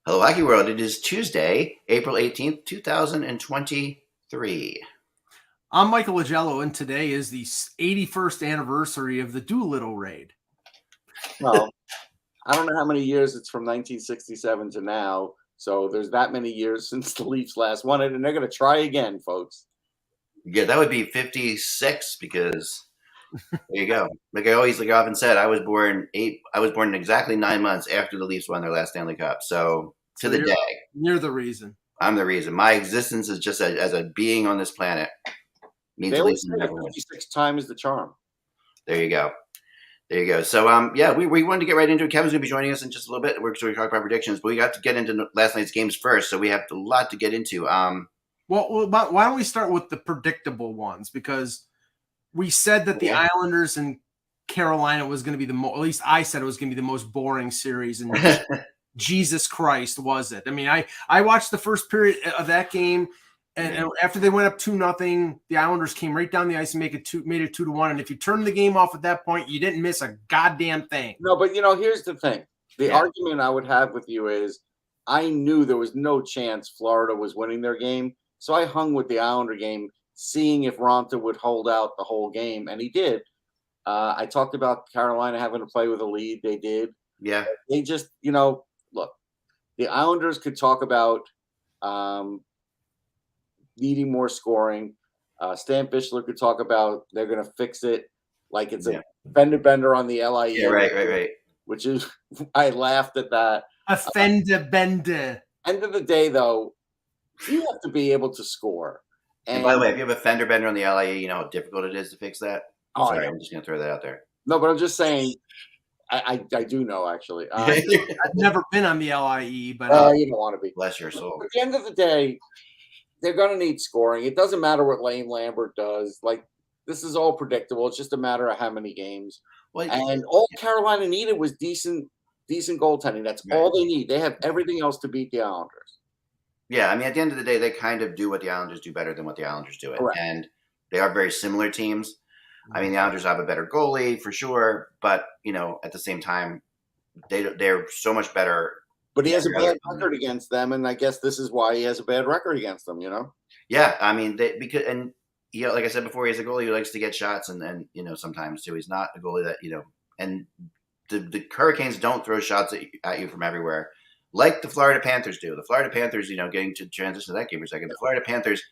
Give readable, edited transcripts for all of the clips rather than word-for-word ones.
Hello, Hockey World. It is Tuesday, April 18th, 2023. I'm Michael Lagello, and today is the 81st anniversary of the Doolittle raid. Well, I don't know how many years it's from 1967 to now, so there's that many years since the Leafs last won it, and they're going to try again, folks. Yeah, that would be 56 because there you go. Like I often said, I was born exactly 9 months after the Leafs won their last Stanley Cup. So to the day, you're the reason. I'm the reason. My existence is just as a being on this planet means the Leafs never win. 56 times the charm. There you go. So, we wanted to get right into it. Kevin's going to be joining us in just a little bit. We're going to talk about predictions, but we got to get into last night's games first. So we have a lot to get into. Well, why don't we start with the predictable ones? Because we said that the Islanders and Carolina was going to be at least I said it was going to be the most boring series. And Jesus Christ, was it? I mean, I watched the first period of that game. And after they went up 2-0, the Islanders came right down the ice and made it 2-1. And if you turned the game off at that point, you didn't miss a goddamn thing. No, but here's the thing. The argument I would have with you is I knew there was no chance Florida was winning their game. So I hung with the Islander game, seeing if Ronta would hold out the whole game. And he did. I talked about Carolina having to play with a lead. They did. Yeah. They just, look, the Islanders could talk about needing more scoring. Stan Fischler could talk about they're going to fix it like it's a fender bender on the LIE. Yeah, right. Which is, I laughed at that. A fender bender. End of the day, though, you have to be able to score. And by the way, if you have a fender bender on the LIE, you know how difficult it is to fix that? Sorry, I'm just going to throw that out there. No, but I'm just saying, I do know, actually. I've never been on the LIE, but you don't want to be. Bless your soul. At the end of the day, they're going to need scoring. It doesn't matter what Lane Lambert does. Like, this is all predictable. It's just a matter of how many games. Well, and all Carolina needed was decent goaltending. That's all they need. They have everything else to beat the Islanders. Yeah, I mean, at the end of the day, they kind of do what the Islanders do better than what the Islanders do. Correct. And they are very similar teams. I mean, the Islanders have a better goalie for sure, but, at the same time, they're so much better. But he has a bad record against them, and I guess this is why he has a bad record against them, Yeah, I mean, like I said before, he's a goalie who likes to get shots, and sometimes too. He's not a goalie that, and the Hurricanes don't throw shots at you from everywhere, like the Florida Panthers do. The Florida Panthers, getting to transition to that game for a second, the Florida Panthers,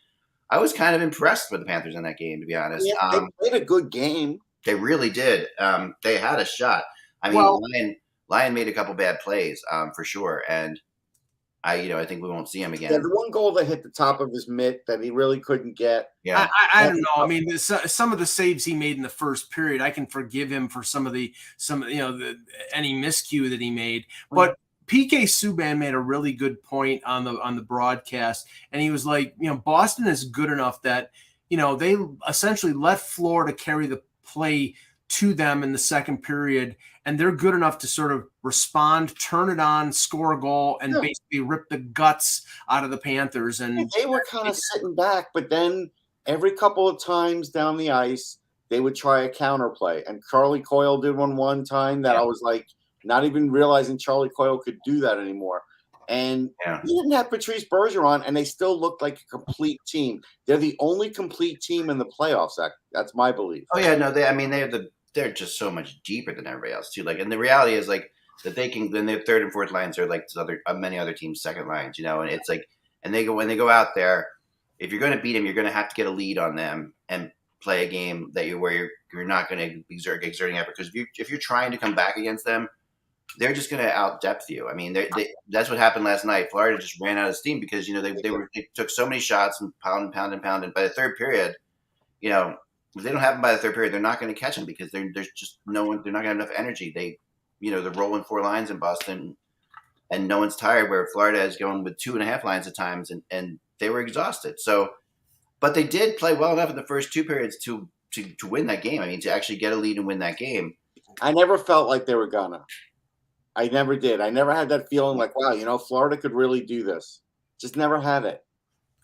I was kind of impressed with the Panthers in that game, to be honest. Yeah, they played a good game. They really did. They had a shot. I mean, Lyon made a couple bad plays, for sure, and I think we won't see him again. Yeah, the one goal that hit the top of his mitt that he really couldn't get. Yeah, I don't know. I mean, some of the saves he made in the first period, I can forgive him for any miscue that he made. But PK Subban made a really good point on the broadcast, and he was like, Boston is good enough that they essentially let Florida carry the play to them in the second period, and they're good enough to sort of respond, turn it on, score a goal, and basically rip the guts out of the Panthers. And they were kind of sitting back, but then every couple of times down the ice, they would try a counter play. And Charlie Coyle did one time that I was like, not even realizing Charlie Coyle could do that anymore. And he didn't have Patrice Bergeron, and they still looked like a complete team. They're the only complete team in the playoffs. That's my belief. Oh yeah, no, they're just so much deeper than everybody else too. Like, and the reality is like that they can. Then their third and fourth lines are like many other teams' second lines, and it's like, and when they go out there, if you're going to beat them, you're going to have to get a lead on them and play a game where you're not going to be exerting effort, because if you're trying to come back against them, they're just going to out depth you. I mean, that's what happened last night. Florida just ran out of steam because they took so many shots and pound. By the third period, if they don't have them by the third period, they're not going to catch them because there's just no one. They're not going to have enough energy. They're rolling four lines in Boston, and no one's tired. Where Florida is going with 2.5 lines at times, and they were exhausted. So, but they did play well enough in the first two periods to win that game. I mean, to actually get a lead and win that game. I never felt like they were gonna. I never did. I never had that feeling like, wow, Florida could really do this. Just never had it.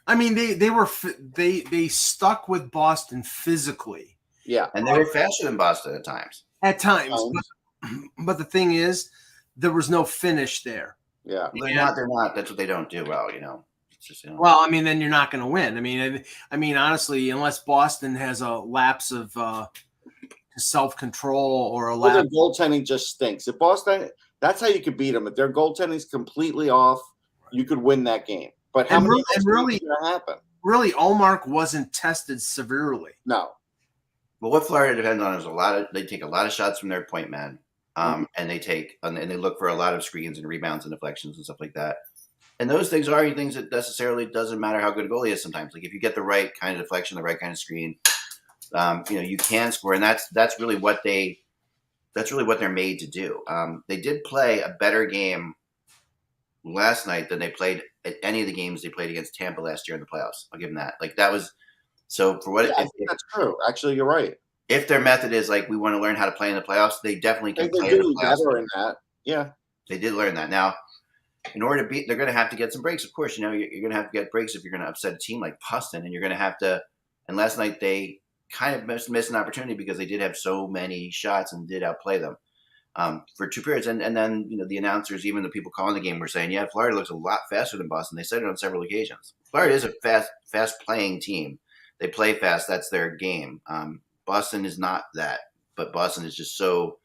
I mean, they stuck with Boston physically. Yeah. And they were faster than Boston at times. But the thing is, there was no finish there. Yeah. They're not. They're not. That's what they don't do well. It's just Well, I mean, then you're not going to win. I mean, honestly, unless Boston has a lapse of self-control or a Well, their lapse. goaltending just stinks. If Boston, that's how you could beat them. If their goaltending's completely off, you could win that game. But how many times is going to happen? Really, Ullmark wasn't tested severely. No. Well, what Florida depends on is they take a lot of shots from their point man, and they look for a lot of screens and rebounds and deflections and stuff like that. And those things are things that necessarily doesn't matter how good a goalie is sometimes. Like if you get the right kind of deflection, the right kind of screen, you can score, and that's really what they're made to do. They did play a better game last night than they played at any of the games they played against Tampa last year in the playoffs. I'll give them that. Like that was so for what I think that's true. Actually, you're right. If their method is like we want to learn how to play in the playoffs, they definitely can play in the playoffs. Better in that. Yeah, they did learn that. Now, in order to beat, they're going to have to get some breaks. Of course, you're going to have to get breaks if you're going to upset a team like Boston, and you're going to have to. And last night they kind of missed an opportunity because they did have so many shots and did outplay them for 2 periods. And then the announcers, even the people calling the game, were saying, "Yeah, Florida looks a lot faster than Boston." They said it on several occasions. Florida is a fast playing team. They play fast. That's their game. Boston is not that, but Boston is just so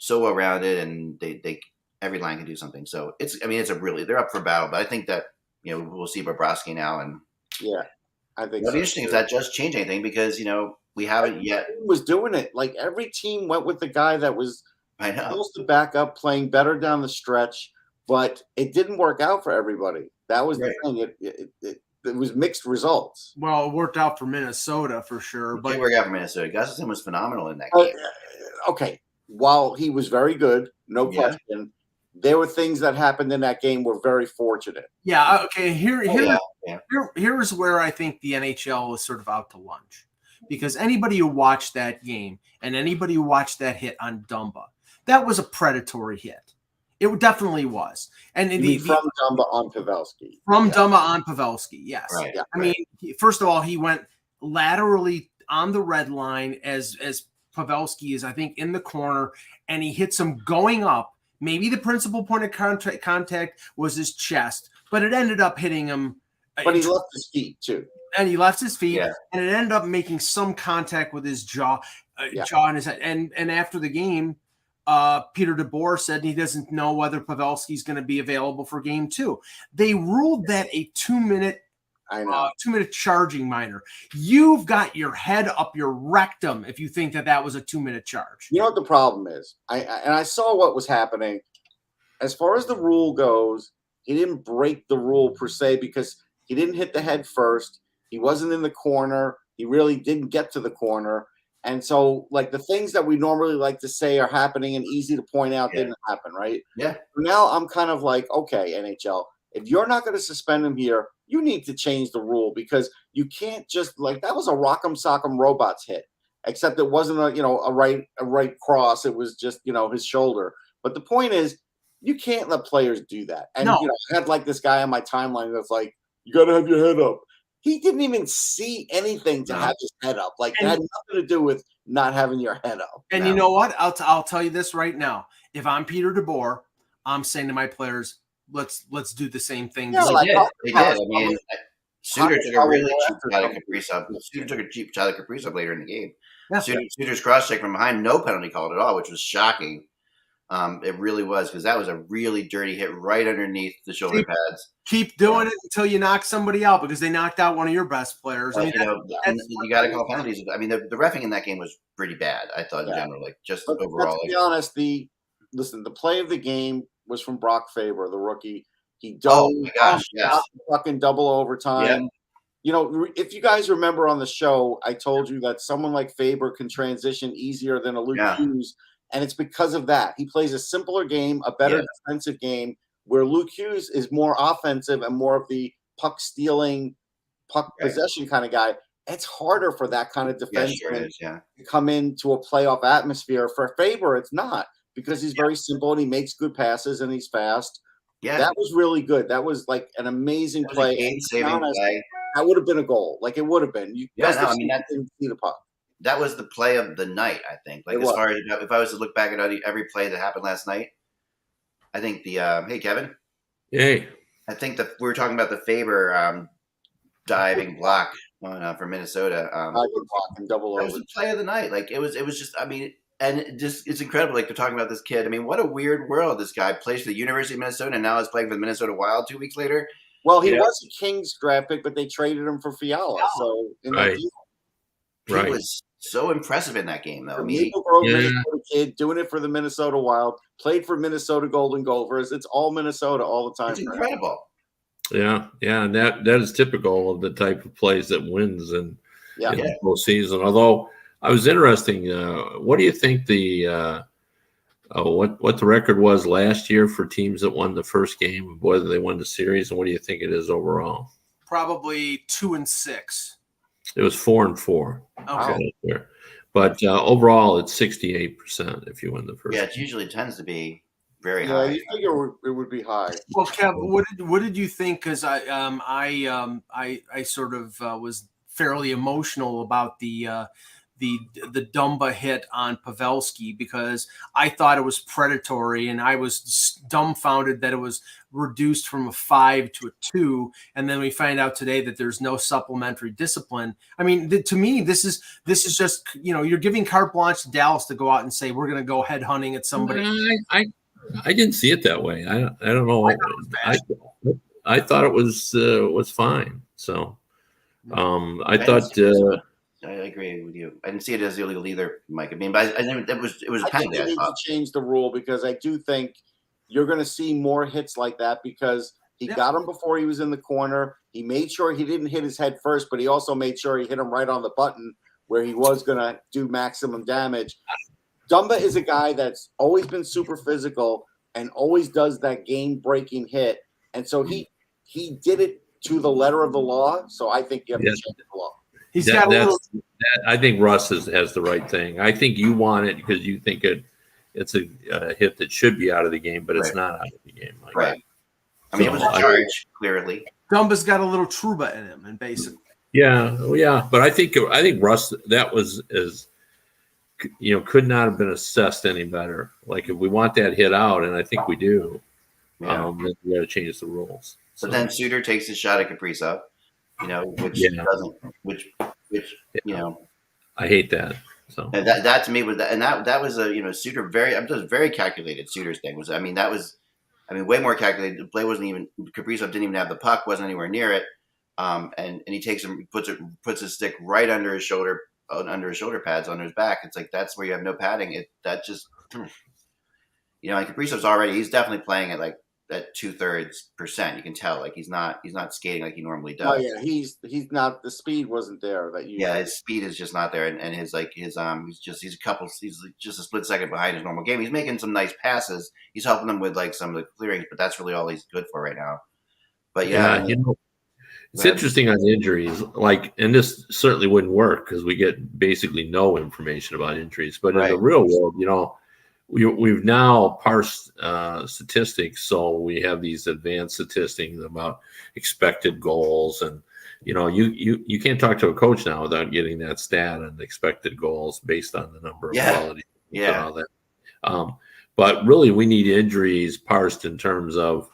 well rounded, and they every line can do something. So they're up for battle. But I think that we'll see Bobrovsky now, and yeah, I think it'll be interesting if that does change anything because we haven't yet. Was doing it like every team went with the guy that was supposed to back up, playing better down the stretch, but it didn't work out for everybody. That was the thing. It was mixed results. Well, it worked out for Minnesota for sure. But it worked out for Minnesota. Gustafsson was phenomenal in that game. Okay. While he was very good, no question, there were things that happened in that game were very fortunate. Yeah. Okay. Here's where I think the NHL is sort of out to lunch. Because anybody who watched that game and anybody who watched that hit on Dumba, that was a predatory hit. It definitely was. And from Dumba on Pavelski. Dumba on Pavelski, yes. Right. I mean, first of all, he went laterally on the red line as Pavelski is, I think, in the corner, and he hits him going up. Maybe the principal point of contact was his chest, but it ended up hitting him. But he left his feet, too. And he left his feet, and it ended up making some contact with his jaw and his head. And after the game, Peter DeBoer said he doesn't know whether Pavelski's going to be available for game 2. They ruled that a 2-minute 2-minute charging minor. You've got your head up your rectum if you think that was a 2-minute charge. You know what the problem is? I saw what was happening. As far as the rule goes, he didn't break the rule per se because he didn't hit the head first. He wasn't in the corner. He really didn't get to the corner. And so, like, the things that we normally like to say are happening and easy to point out didn't happen, right? Yeah. Now I'm kind of like, okay, NHL, if you're not going to suspend him here, you need to change the rule because you can't just, like, that was a Rock'em Sock'em Robots hit, except it wasn't a right cross. It was just, his shoulder. But the point is, you can't let players do that. And, I had, like, this guy on my timeline that's like, you got to have your head up. He didn't even see anything to have his head up. Like, it had nothing to do with not having your head up. And you know what? I'll tell you this right now. If I'm Peter DeBoer, I'm saying to my players, let's do the same thing. Yeah, they did. I mean, Suter took a really cheap shot at Kaprizov. Suter took a cheap shot at Kaprizov later in the game. Yeah. Suter's cross-check from behind, no penalty called at all, which was shocking. It really was because that was a really dirty hit right underneath the shoulder pads. Keep doing it until you knock somebody out because they knocked out one of your best players. You got to call penalties. I mean, the reffing in that game was pretty bad. I thought in general, overall. To be honest, the play of the game was from Brock Faber, the rookie. He dove fucking double overtime. Yeah. If you guys remember on the show, I told you that someone like Faber can transition easier than a Luke Hughes. And it's because of that. He plays a simpler game, a better defensive game, where Luke Hughes is more offensive and more of the puck-stealing, puck-possession kind of guy. It's harder for that kind of defenseman to come into a playoff atmosphere. For Faber, it's not because he's very simple and he makes good passes and he's fast. Yeah. That was really good. That was like an amazing play. Game-saving play. That would have been a goal. Like, it would have been. That didn't see the puck. That was the play of the night, I think. Like, as far as if I was to look back at every play that happened last night, I think hey, Kevin. Yay. I think that we were talking about the Faber diving block for Minnesota. And double That over. was the play of the night. Like it was just. I mean, and it's incredible. Like they're talking about this kid. I mean, what a weird world. This guy plays for the University of Minnesota and now is playing for the Minnesota Wild 2 weeks later. Well, he was a Kings draft pick, but they traded him for Fiala. So in that deal, he was so impressive in that game, though. I mean, Maple Grove, Minnesota kid doing it for the Minnesota Wild, played for Minnesota Golden Gophers. It's all Minnesota all the time. It's incredible. Yeah, and that is typical of the type of plays that wins in the postseason. Although I was interesting, what do you think what the record was last year for teams that won the first game, whether they won the series, and what do you think it is overall? Probably 2-6. It was 4-4. Okay. But overall, it's 68% if you win the first. Yeah, it usually tends to be very high. Yeah, you figure it would be high. Well, Kev, what did you think? Because I sort of was fairly emotional about the Dumba hit on Pavelski because I thought it was predatory, and I was dumbfounded that it was reduced from a 5 to a 2, and then we find out today that there's no supplementary discipline. I mean, to me, this is just you're giving carte blanche to Dallas to go out and say we're going to go head hunting at somebody. I didn't see it that way. I don't know. I thought it was fine. So I thought. I agree with you. I didn't see it as illegal either, Mike. I mean, but I never, it was a penalty. I think they need to change the rule because I do think you're going to see more hits like that because he got him before he was in the corner. He made sure he didn't hit his head first, but he also made sure he hit him right on the button where he was going to do maximum damage. Dumba is a guy that's always been super physical and always does that game-breaking hit. And so he did it to the letter of the law, so I think you have to change the law. I think Russ has the right thing. I think you want it because you think it's a hit that should be out of the game, but it's not out of the game. Right. I mean, it was a charge, clearly. Dumba's got a little Trouba in him, and basically. Yeah. But I think Russ, that was could not have been assessed any better. Like if we want that hit out, and I think we do, then we got to change the rules. But then Suter takes his shot at Kaprizov. Which I hate that. So and that to me was that was a Suter very calculated. Suter's thing was way more calculated. The play wasn't even Kaprizov didn't even have the puck, wasn't anywhere near it, and he takes him puts his stick right under his shoulder pads under his back. It's like that's where you have no padding. And Kaprizov's he's definitely playing at at 2/3%. You can tell he's not skating like he normally does. Oh yeah, he's not. The speed wasn't there that you. Yeah, his speed is just not there, and he's just a split second behind his normal game. He's making some nice passes. He's helping them with some of the clearings, but that's really all he's good for right now. But it's interesting on injuries. And this certainly wouldn't work because we get basically no information about injuries. But in the real world, we've now parsed statistics, so we have these advanced statistics about expected goals, and you can't talk to a coach now without getting that stat on expected goals based on the number of quality and all that. But really, we need injuries parsed in terms of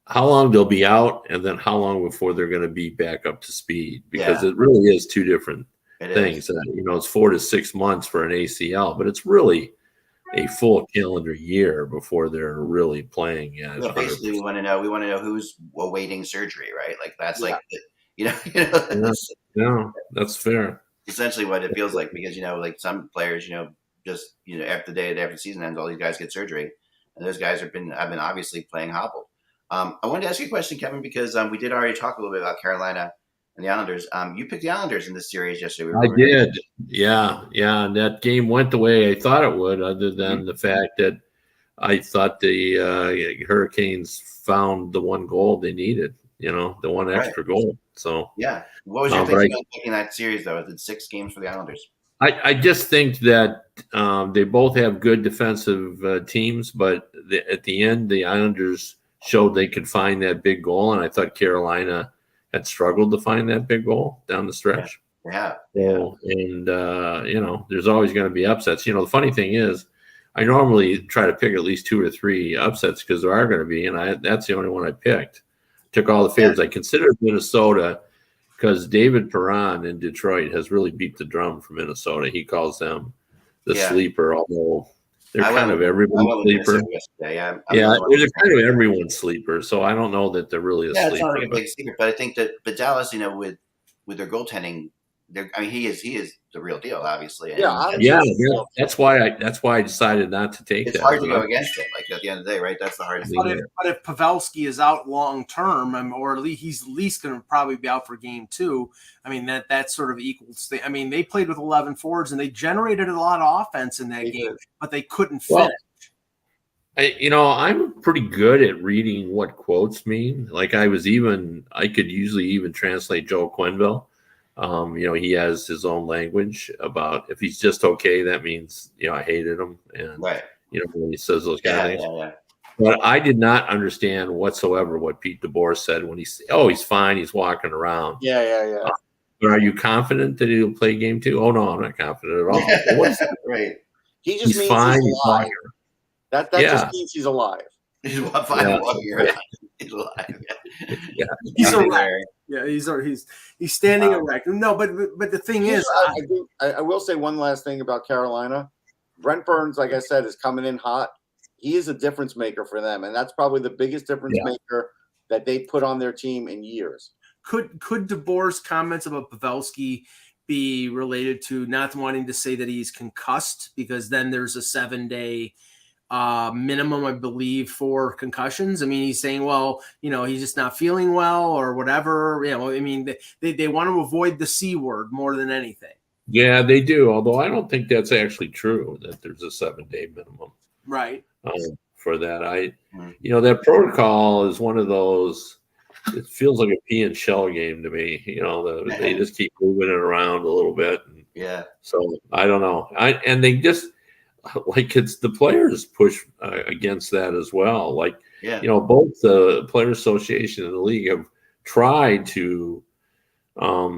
how long they'll be out, and then how long before they're going to be back up to speed, because it really is two different things. It's 4 to 6 months for an ACL, but it's really a full calendar year before they're really playing. Basically, we want to know who's awaiting surgery, right? That's that's fair. Essentially what it feels like, because some players, just after the season ends, all these guys get surgery, and those guys have been obviously playing hobbled. I wanted to ask you a question, Kevin, because we did already talk a little bit about Carolina and the Islanders. You picked the Islanders in this series yesterday. I did. Yeah. And that game went the way I thought it would, other than the fact that I thought the Hurricanes found the one goal they needed, the one extra goal. So what was your thinking on picking that series, though? Is it 6 games for the Islanders? I just think that they both have good defensive teams, but at the end, the Islanders showed they could find that big goal, and I thought Carolina had struggled to find that big goal down the stretch. Yeah. And there's always going to be upsets. The funny thing is, I normally try to pick at least 2 or 3 upsets because there are going to be, and that's the only one I picked. Took all the favorites. I considered Minnesota because David Perron in Detroit has really beat the drum for Minnesota. He calls them the sleeper, although they're kind of everyone's sleeper. Yeah, they're kind of everyone's sleeper. So I don't know that they're really a sleeper. It's not like a big sleeper, but I think that Dallas, with their goaltending, he is the real deal, obviously. And that's why I decided not to take it's that. It's hard to go against it. Like at the end of the day, right? That's the hardest thing. But if Pavelski is out long term, or at least he's at least going to probably be out for game 2. I mean that sort of equals. They played with 11 forwards and they generated a lot of offense in that game, but they couldn't finish. I'm pretty good at reading what quotes mean. Like I could usually even translate Joe Quenneville. He has his own language about if he's just okay, that means, I hated him. And, when he says those kind of things. Yeah. But I did not understand whatsoever what Pete DeBoer said when he's fine. He's walking around. Yeah. But are you confident that he'll play game 2? Oh, no, I'm not confident at all. What is that? Right. He just means fine. He's alive. That just means he's alive. He's walking around. He's alive. Yeah. He's erect. Yeah, he's standing erect. No, but the thing is, I will say one last thing about Carolina. Brent Burns, like I said, is coming in hot. He is a difference maker for them, and that's probably the biggest difference maker that they put on their team in years. Could DeBoer's comments about Pavelski be related to not wanting to say that he's concussed, because then there's a 7-day minimum, I believe, for concussions? I mean, he's saying, well, he's just not feeling well or whatever. They want to avoid the C word more than anything. Yeah, they do. Although I don't think that's actually true, that there's a 7-day minimum. Right. For that. That protocol is one of those, it feels like a pea and shell game to me. They just keep moving it around a little bit. Yeah. So I don't know. And they just, it's the players push against that as well. Both the Player Association and the league have tried to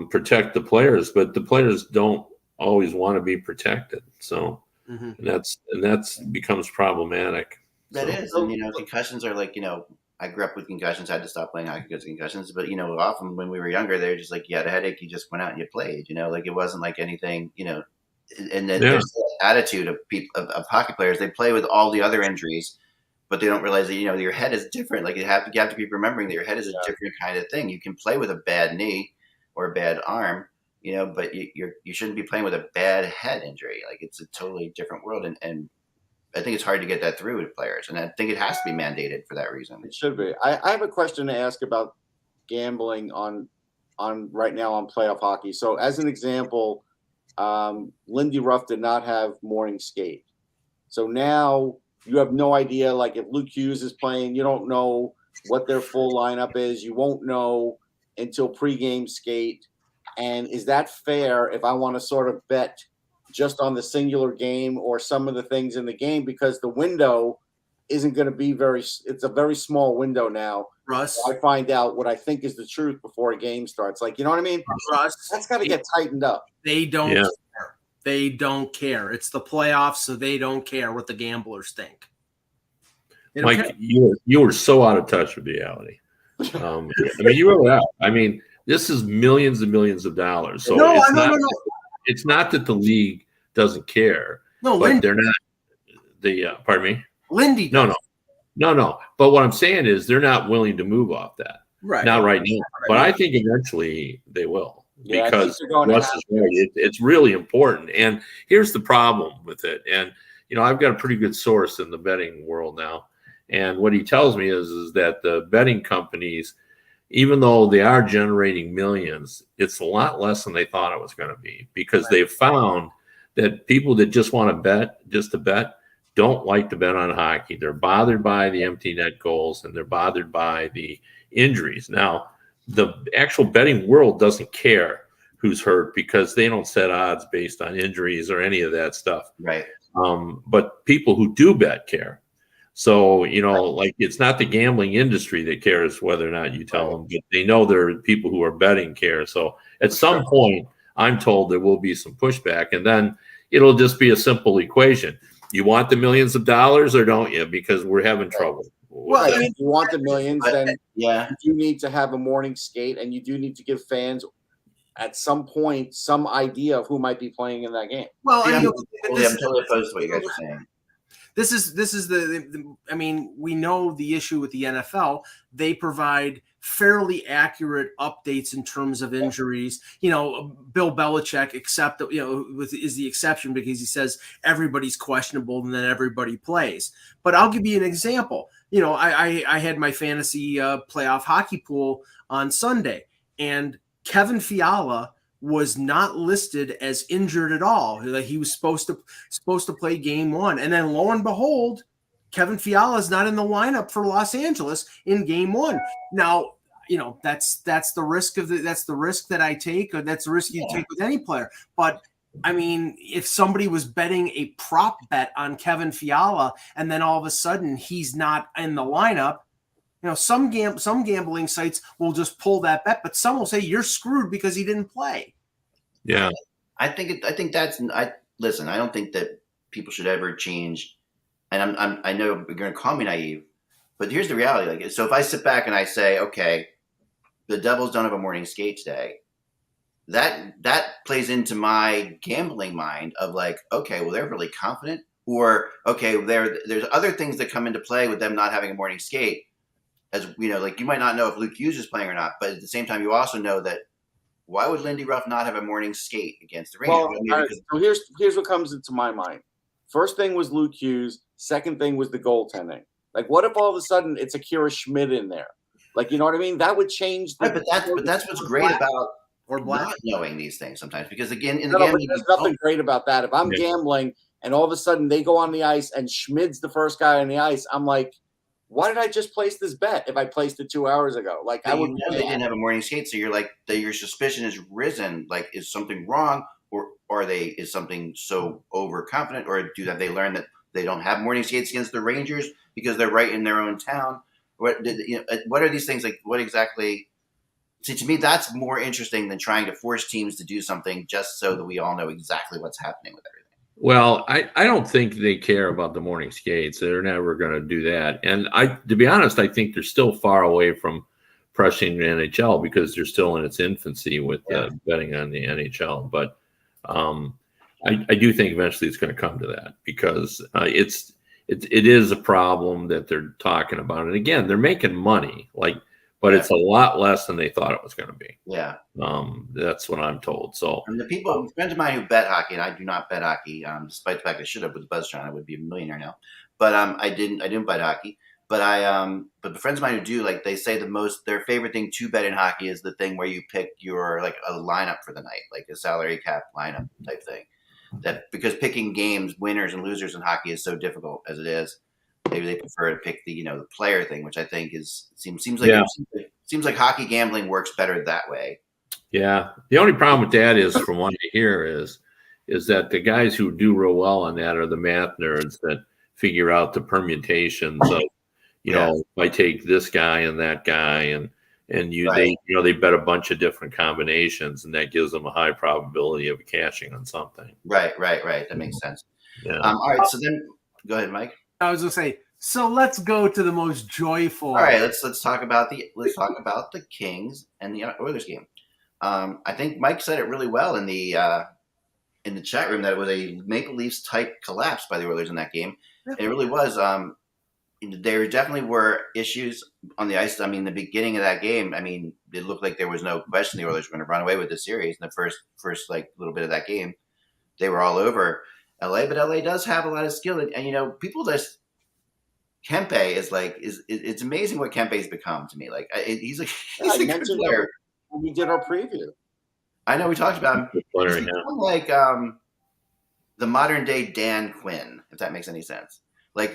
protect the players, but the players don't always want to be protected. So and that's becomes problematic. That is, and concussions are I grew up with concussions. I had to stop playing hockey because of concussions. But often when we were younger, they were just like, you had a headache, you just went out and you played. It wasn't like anything. And then there's the attitude of people of hockey players. They play with all the other injuries, but they don't realize that your head is different. Like you have to keep remembering that your head is a different kind of thing. You can play with a bad knee or a bad arm, but you shouldn't be playing with a bad head injury. Like it's a totally different world, and I think it's hard to get that through with players, and I think it has to be mandated for that reason. It should be. I have a question to ask about gambling on right now on playoff hockey. So as an example, Lindy Ruff did not have morning skate. So now you have no idea, like if Luke Hughes is playing, you don't know what their full lineup is. You won't know until pregame skate. And is that fair if I want to sort of bet just on the singular game or some of the things in the game, because the window isn't going to be it's a very small window now. Russ, I find out what I think is the truth before a game starts. Like, you know what I mean? Russ, that's got to get tightened up. They don't care. They don't care. It's the playoffs, so they don't care what the gamblers think. Mike, you were so out of touch with reality. You really are. This is millions and millions of dollars. So it's not that the league doesn't care. No, but they're not. Pardon me? Lindy. No. But what I'm saying is they're not willing to move off that. Right. Not right now. But I think eventually they will. Because Russ is right. It's really important. And here's the problem with it. And, I've got a pretty good source in the betting world now. And what he tells me is that the betting companies, even though they are generating millions, it's a lot less than they thought it was going to be, because they've found that people that just want to bet, don't like to bet on hockey. They're bothered by the empty net goals, and they're bothered by the injuries. Now, the actual betting world doesn't care who's hurt, because they don't set odds based on injuries or any of that stuff. Right. But people who do bet care. So, it's not the gambling industry that cares whether or not you tell them, but they know there are people who are betting care. So at some point, I'm told there will be some pushback, and then it'll just be a simple equation. You want the millions of dollars or don't you? Because we're having trouble. Well, if you want the millions, then yeah, you do need to have a morning skate, and you do need to give fans at some point some idea of who might be playing in that game. Well, I'm totally opposed to what you guys are saying. This is the I mean, we know the issue with the NFL. They provide fairly accurate updates in terms of injuries. Bill Belichick is the exception because he says everybody's questionable and then everybody plays. But I'll give you an example. I had my fantasy playoff hockey pool on Sunday, and Kevin Fiala was not listed as injured at all. He was supposed to play game 1. And then lo and behold, Kevin Fiala is not in the lineup for Los Angeles in game 1. Now, that's the risk that's the risk that I take, or that's the risk you take with any player. But I mean, if somebody was betting a prop bet on Kevin Fiala and then all of a sudden he's not in the lineup, some gambling sites will just pull that bet, but some will say you're screwed because he didn't play. Yeah, I think listen. I don't think that people should ever change. And I know you're going to call me naive, but here's the reality. So if I sit back and I say, okay, the Devils don't have a morning skate today, that plays into my gambling mind of okay, well, they're really confident, or okay, there's other things that come into play with them not having a morning skate. As you might not know if Luke Hughes is playing or not, but at the same time, you also know that why would Lindy Ruff not have a morning skate against the Rangers? Well, so here's what comes into my mind. First thing was Luke Hughes. Second thing was the goaltending. What if all of a sudden it's Akira Schmidt in there? You know what I mean? That would change. But that's what's great about not knowing these things sometimes, because again, in the game, there's nothing great about that. If I'm gambling and all of a sudden they go on the ice and Schmidt's the first guy on the ice, I'm like, why did I just place this bet if I placed it 2 hours ago? I would know they didn't have a morning skate, so you're that your suspicion is risen. Is something wrong, or is something so overconfident, or have they learned that they don't have morning skates against the Rangers because they're right in their own town? What are these things What exactly? See, to me, that's more interesting than trying to force teams to do something just so that we all know exactly what's happening with everything. Well, I don't think they care about the morning skates. They're never going to do that. And to be honest, I think they're still far away from pressing the NHL because they're still in its infancy with betting on the NHL. But I do think eventually it's going to come to that because it is a problem that they're talking about. And again, they're making money, but it's a lot less than they thought it was going to be. Yeah. That's what I'm told. So, and friends of mine who bet hockey, and I do not bet hockey, despite the fact I should have with BuzzCon, I would be a millionaire now. But I didn't bet hockey. But but the friends of mine who do, they say their favorite thing to bet in hockey is the thing where you pick your a lineup for the night, a salary cap lineup type thing. That because picking games, winners and losers in hockey is so difficult as it is. Maybe they prefer to pick the the player thing, which I think seems like hockey gambling works better that way. Yeah. The only problem with that is, from what I hear, is that the guys who do real well on that are the math nerds that figure out the permutations of, if I take this guy and that guy and they bet a bunch of different combinations, and that gives them a high probability of cashing on something. Right. That makes sense. Yeah. All right. So then, go ahead, Mike. I was going to say, so let's go to the most joyful. All right, let's talk about the Kings and the Oilers game. I think Mike said it really well in the chat room that it was a Maple Leafs type collapse by the Oilers in that game. Yeah. It really was. There definitely were issues on the ice. I mean, the beginning of that game, it looked like there was no question the Oilers were going to run away with the series in the first little bit of that game. They were all over LA, but LA does have a lot of skill, and people just Kempe is it's amazing what Kempe's become to me. He's a good player. We did our preview. I know we talked about him. He's become the modern day Dan Quinn, if that makes any sense. I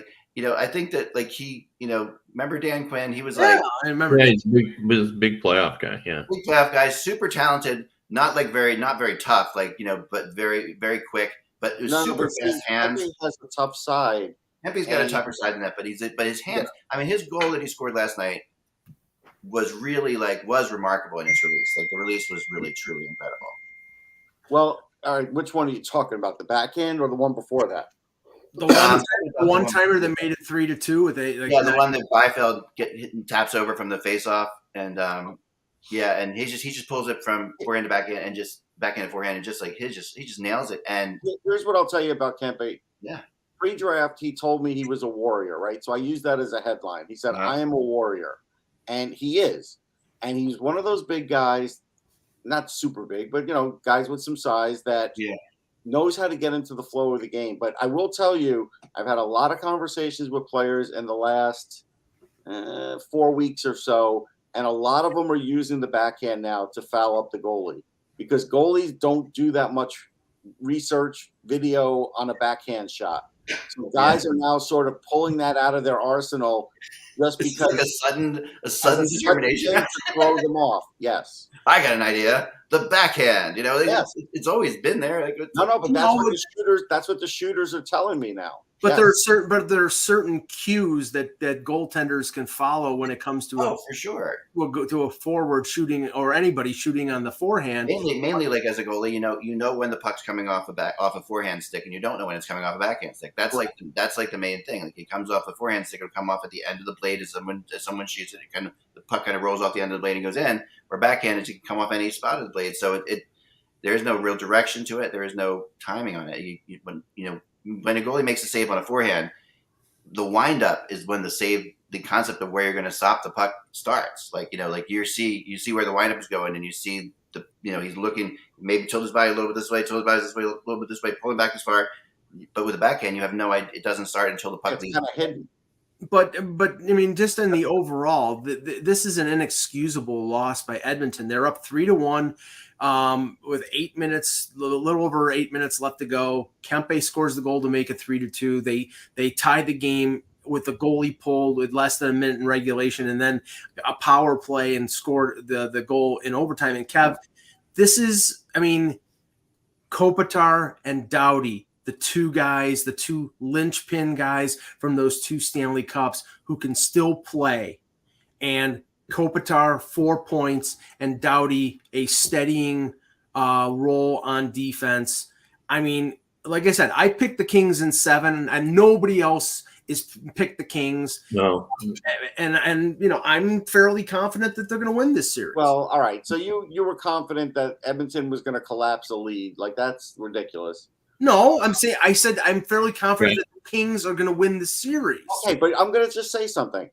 think that he, remember Dan Quinn? He was I remember. Yeah, he's a big playoff guy. Yeah, big playoff guy, super talented, not very tough, but very, very quick. But it was super fast hands. He has a tough side. Hempy's got a tougher side than that, but his hands. Yeah. His goal that he scored last night was really was remarkable in his release. The release was really truly incredible. Well, all right, which one are you talking about? The backhand or the one before that? The one timer that made it 3-2 with the one that Byfield taps over from the faceoff, and and he just pulls it from forehand to backhand and just backhand to forehand, and just like he just nails it. And here's what I'll tell you about Kempe. Yeah. Pre-draft, he told me he was a warrior, right? So I used that as a headline. He said, "I am a warrior," and he is. And he's one of those big guys, not super big, but guys with some size that knows how to get into the flow of the game. But I will tell you, I've had a lot of conversations with players in the last 4 weeks or so, and a lot of them are using the backhand now to foul up the goalie because goalies don't do that much research video on a backhand shot. So guys are now sort of pulling that out of their arsenal just because like a sudden determination to throw them off. Yes, I got an idea. The backhand, it's always been there. Like, but that's what the shooters are telling me now. But there are certain cues that goaltenders can follow when it comes to for sure. We'll go to a forward shooting or anybody shooting on the forehand. Mainly like as a goalie, you know when the puck's coming off a forehand stick, and you don't know when it's coming off a backhand stick. That's like the main thing. Like it comes off the forehand stick, it'll come off at the end of the blade as someone shoots it. The puck kind of rolls off the end of the blade and goes in. Or backhand, it can come off any spot of the blade. So there is no real direction to it. There is no timing on it. When a goalie makes a save on a forehand, the windup is when the concept of where you're going to stop the puck starts. Like you see where the windup is going, and you see he's looking, maybe tilt his body a little bit this way, tilt his body this way, a little bit this way, pulling back as far. But with a backhand, you have no idea. It doesn't start until the puck leaves. Kind of hidden. But I mean, just in the overall, this is an inexcusable loss by Edmonton. They're up 3-1 with 8 minutes, a little over 8 minutes left to go. Kempe scores the goal to make it 3-2. They tied the game with the goalie pulled with less than a minute in regulation, and then a power play and scored the goal in overtime. And Kev, this is, I mean, Kopitar and Doughty, the two linchpin guys from those two Stanley Cups who can still play. And Kopitar, 4 points, and Doughty, a steadying role on defense. I mean, like I said, I picked the Kings in 7, and nobody else is picked the Kings. No. And I'm fairly confident that they're going to win this series. Well, all right. So you were confident that Edmonton was going to collapse a lead. Like, that's ridiculous. No, I said I'm fairly confident that the Kings are going to win the series. Okay, but I'm going to just say something.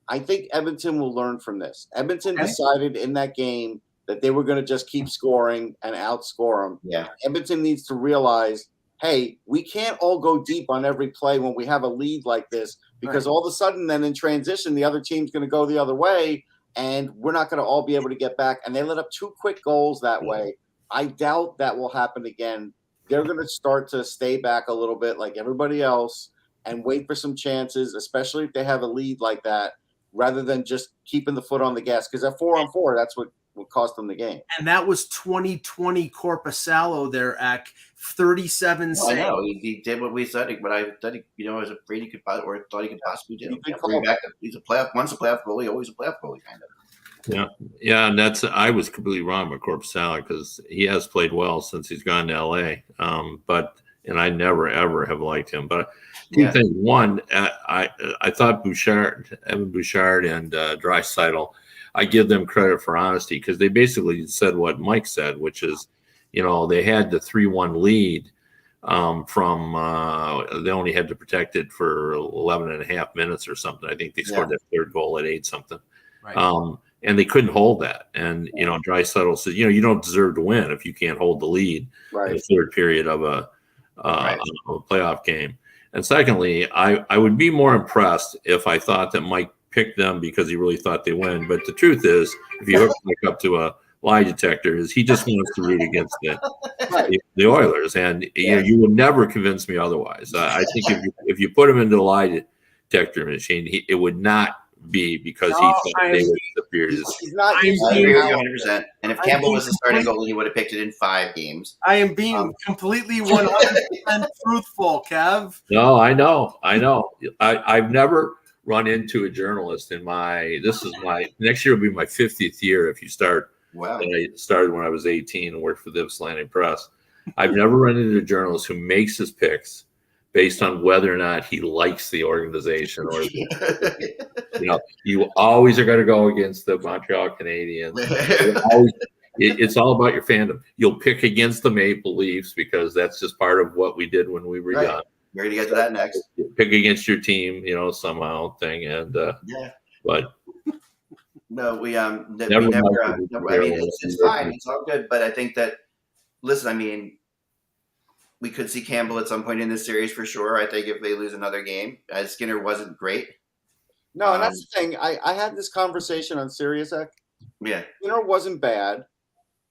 I think Edmonton will learn from this. Edmonton decided in that game that they were going to just keep scoring and outscore them. Yeah. Edmonton needs to realize, hey, we can't all go deep on every play when we have a lead like this, because all of a sudden then in transition, the other team's going to go the other way, and we're not going to all be able to get back. And they let up 2 quick goals that way. I doubt that will happen again. They're going to start to stay back a little bit like everybody else and wait for some chances, especially if they have a lead like that, rather than just keeping the foot on the gas. Because at 4-on-4, that's what cost them the game. And that was 2020 Korpisalo there at 37 saves. I know. He did what we said. What I thought I was afraid he could, or thought he could possibly do. He's a once a playoff goalie, always a playoff goalie, kind of. Yeah, and I was completely wrong with Korpisalo because he has played well since he's gone to LA. And I never ever have liked him. But two things: one, I thought Evan Bouchard, and Draisaitl, I give them credit for honesty because they basically said what Mike said, which is, they had the 3-1 lead they only had to protect it for 11 and a half minutes or something. I think they scored that third goal at 8 something. Right. And they couldn't hold that. And, Draisaitl said, you don't deserve to win if you can't hold the lead in the third period of a playoff game. And secondly, I would be more impressed if I thought that Mike picked them because he really thought they win. But the truth is, if you hook Mike up to a lie detector, is he just wants to root against the Oilers. And you would never convince me otherwise. I think if you put him into the lie detector machine, it would not be because he thought they were superior. He's not. I agree with you 100%. And if Campbell was the starting goalie, he would have picked it in 5 games. I am being completely 100% truthful, Kev. No, I know. I've never run into a journalist next year will be my 50th year if you start. Wow. And I started when I was 18 and worked for the Ypsilanti Press. I've never run into a journalist who makes his picks, based on whether or not he likes the organization or you always are going to go against the Montreal Canadiens. It's all about your fandom. You'll pick against the Maple Leafs because that's just part of what we did when we were young. We're going to get to that next. Pick against your team, somehow thing. And but no, we never. I mean, it's fine. It's all good. But I think that, listen, I mean, we could see Campbell at some point in this series for sure. I think if they lose another game, Skinner wasn't great. No, and that's the thing. I had this conversation on SiriusX. Yeah, Skinner wasn't bad,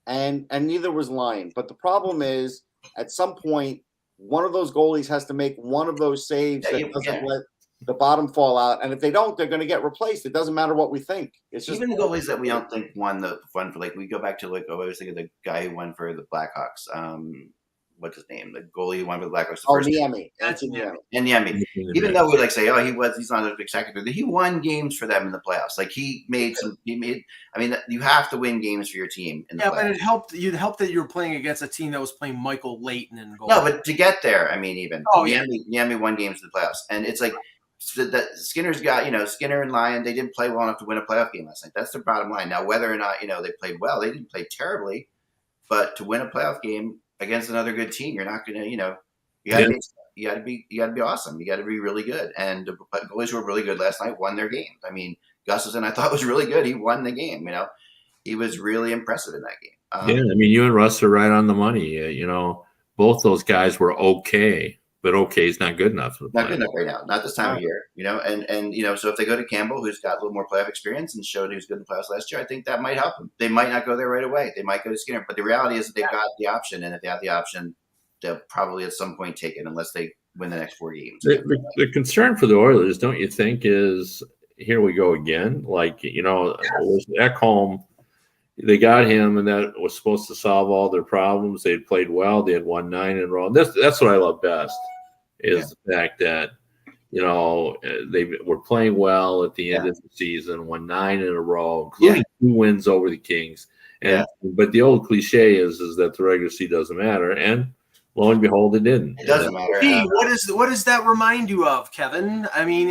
and neither was Lyon. But the problem is, at some point, one of those goalies has to make one of those saves that doesn't let the bottom fall out. And if they don't, they're going to get replaced. It doesn't matter what we think. It's just even the goalies that we don't think won the fun for. Like we go back to I was thinking the guy who won for the Blackhawks. What's his name? The goalie who won for the Blackhawks. Niemi. That's Niemi. Even though we say, he's not a spectacular. He won games for them in the playoffs. Like I mean, you have to win games for your team in the playoffs. But it helped. You'd help that you were playing against a team that was playing Michael Leighton in goal. No, but to get there, I mean, even Niemi won games in the playoffs, and it's like that Skinner's got, Skinner and Lyon, they didn't play well enough to win a playoff game last night. That's the bottom line. Now, whether or not they played well, they didn't play terribly, but to win a playoff game against another good team, you're not going to, you got to be awesome. You got to be really good. And the goalies who were really good last night won their games. I mean, Gustafsson, I thought was really good. He won the game. He was really impressive in that game. I mean, you and Russ are right on the money. Both those guys were okay, but okay is not good enough. Not good enough right now. Not this time of year. And so if they go to Campbell, who's got a little more playoff experience and showed he was good in the playoffs last year, I think that might help them. They might not go there right away. They might go to Skinner. But the reality is that they've got the option, and if they have the option, they'll probably at some point take it unless they win the next 4 games. The concern for the Oilers, don't you think, is here we go again? Like, Ekholm, they got him, and that was supposed to solve all their problems. They had played well. They had won 9 in a row. That's what I love best is the fact that, they were playing well at the end of the season, won 9 in a row, including 2 wins over the Kings. But the old cliche is that the regular season doesn't matter. And lo and behold, it didn't. It doesn't matter. Hey, what does that remind you of, Kevin? I mean,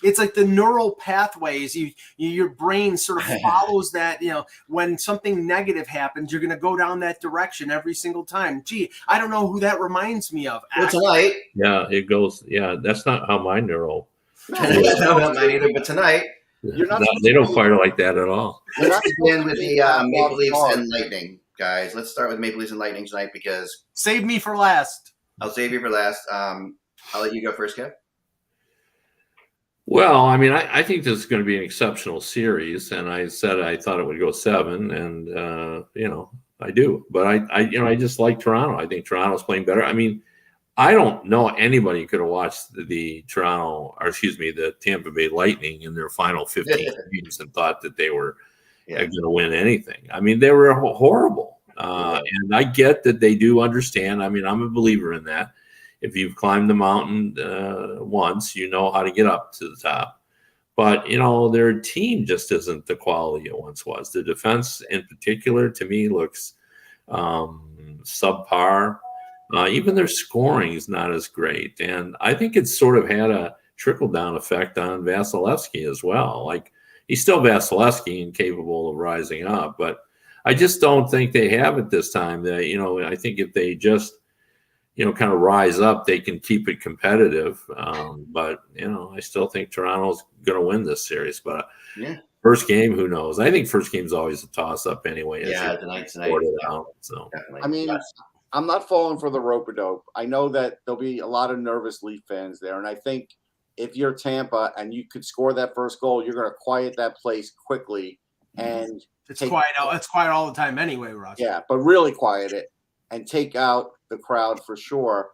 it's like the neural pathways. Your brain sort of follows that. When something negative happens, you're going to go down that direction every single time. Gee, I don't know who that reminds me of. Well, tonight. Yeah, it goes. Yeah, that's not how my neural. No, not mine either. But tonight. They don't fire like that at all. Let's begin with the Maple Leafs and Lightning. Guys, let's start with Maple Leafs and Lightning tonight because save me for last. I'll save you for last. I'll let you go first, Kev. Well, I mean, I think this is going to be an exceptional series, and I said I thought it would go 7, and I do. But I just like Toronto. I think Toronto's playing better. I mean, I don't know anybody could have watched the Tampa Bay Lightning in their final 15 games and thought that they were going to win anything. I mean, they were horrible. And I get that they do understand. I mean, I'm a believer in that. If you've climbed the mountain once, you know how to get up to the top. But, their team just isn't the quality it once was. The defense in particular, to me, looks subpar. Even their scoring is not as great. And I think it's sort of had a trickle-down effect on Vasilevsky as well. Like, he's still Vasilevsky and capable of rising up, but I just don't think they have it this time. That I think if they just kind of rise up, they can keep it competitive. But I still think Toronto's going to win this series. But first game, who knows? I think first game's always a toss-up anyway. Tonight. So I mean, I'm not falling for the rope-a-dope. I know that there'll be a lot of nervous Leaf fans there, and I think if you're Tampa and you could score that first goal, you're going to quiet that place quickly. And it's quiet. It's quiet all the time anyway, Russ. Yeah, but really quiet it and take out the crowd for sure.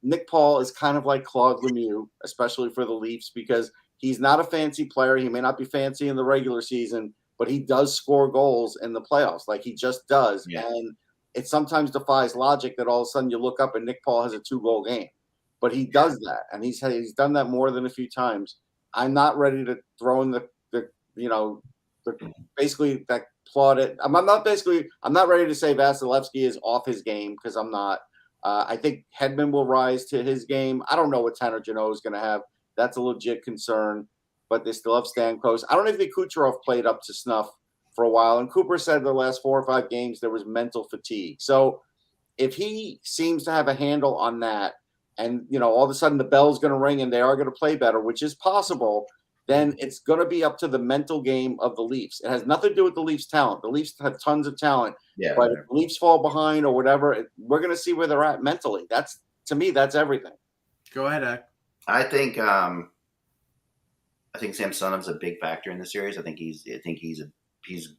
Nick Paul is kind of like Claude Lemieux, especially for the Leafs, because he's not a fancy player. He may not be fancy in the regular season, but he does score goals in the playoffs. Like he just does. Yeah. And it sometimes defies logic that all of a sudden you look up and Nick Paul has a 2-goal game. But he does that, and he's done that more than a few times. I'm not ready to throw in the basically that plaudit. I'm not ready to say Vasilevsky is off his game because I'm not. I think Hedman will rise to his game. I don't know what Tanner Jeannot is going to have. That's a legit concern, but they still have Stamkos. I don't even think Kucherov played up to snuff for a while. And Cooper said the last 4 or 5 games there was mental fatigue. So if he seems to have a handle on that, and all of a sudden the bell's going to ring and they are going to play better, which is possible, then it's going to be up to the mental game of the Leafs. It has nothing to do with the Leafs' talent. The Leafs have tons of talent. Yeah, but if the Leafs fall behind or whatever, we're going to see where they're at mentally. To me, that's everything. Go ahead, Ek. I think Samsonov's a big factor in the series. I think he's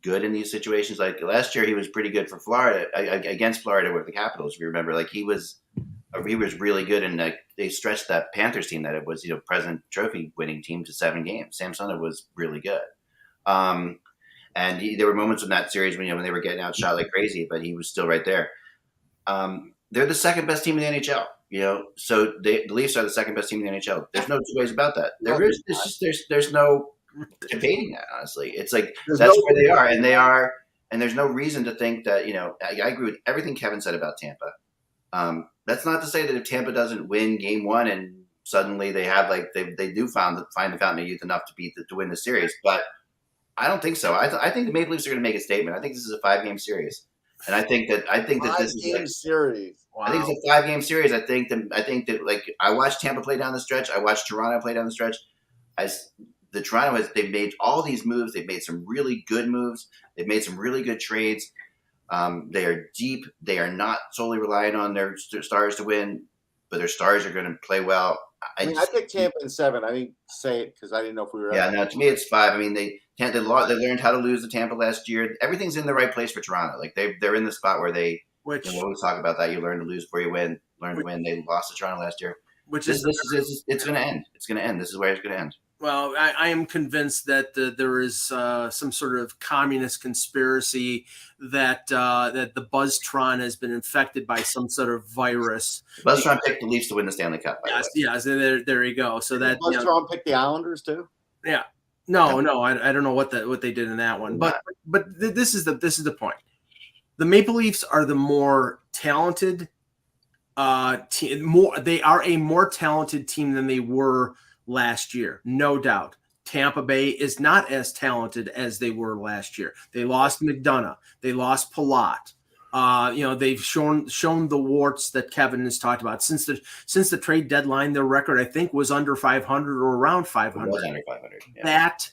good in these situations. Like last year, he was pretty good for Florida against Florida with the Capitals. If you remember, like he was really good, and they stretched that Panthers team that it was President Trophy winning team to 7 games. Samsonov was really good, and there were moments in that series when they were getting outshot like crazy, but he was still right there. They're the second best team in the NHL. So the Leafs are the second best team in the NHL. There's no two ways about that. There's no debating that, honestly. It's like that's where they are, and there's no reason to think that I agree with everything Kevin said about Tampa. That's not to say that if Tampa doesn't win Game 1 and suddenly they have they do find the fountain of youth enough to win the series, but I don't think so. I think the Maple Leafs are going to make a statement. I think this is a 5-game series, and I think that this is a series. Wow. I think it's a 5-game series. I think that I watched Tampa play down the stretch. I watched Toronto play down the stretch. They've made all these moves. They've made some really good moves. They've made some really good trades. They are deep. They are not solely relying on their stars to win, but their stars are going to play well. I picked Tampa in 7. I didn't say it because I didn't know if we were. Yeah, no. To me, it's 5. I mean, they learned how to lose to Tampa last year. Everything's in the right place for Toronto. Like they're in the spot where they. Which we always talk about that. You learn to lose before you win. Learn to win. They lost to Toronto last year. Which it's going to end. It's going to end. This is where it's going to end. Well, I am convinced that there is some sort of communist conspiracy that the Buzztron has been infected by some sort of virus. Buzztron picked the Leafs to win the Stanley Cup. Yes. There you go. So that Buzztron picked the Islanders too. Yeah. No. I don't know what they did in that one, but this is the point. The Maple Leafs are the more talented team. They are a more talented team than they were last year, no doubt. Tampa Bay is not as talented as they were last year. They lost McDonough. They lost Palat. They've shown the warts that Kevin has talked about since the trade deadline. Their record, I think, was under 500 or around 500. It was under 500. Yeah. That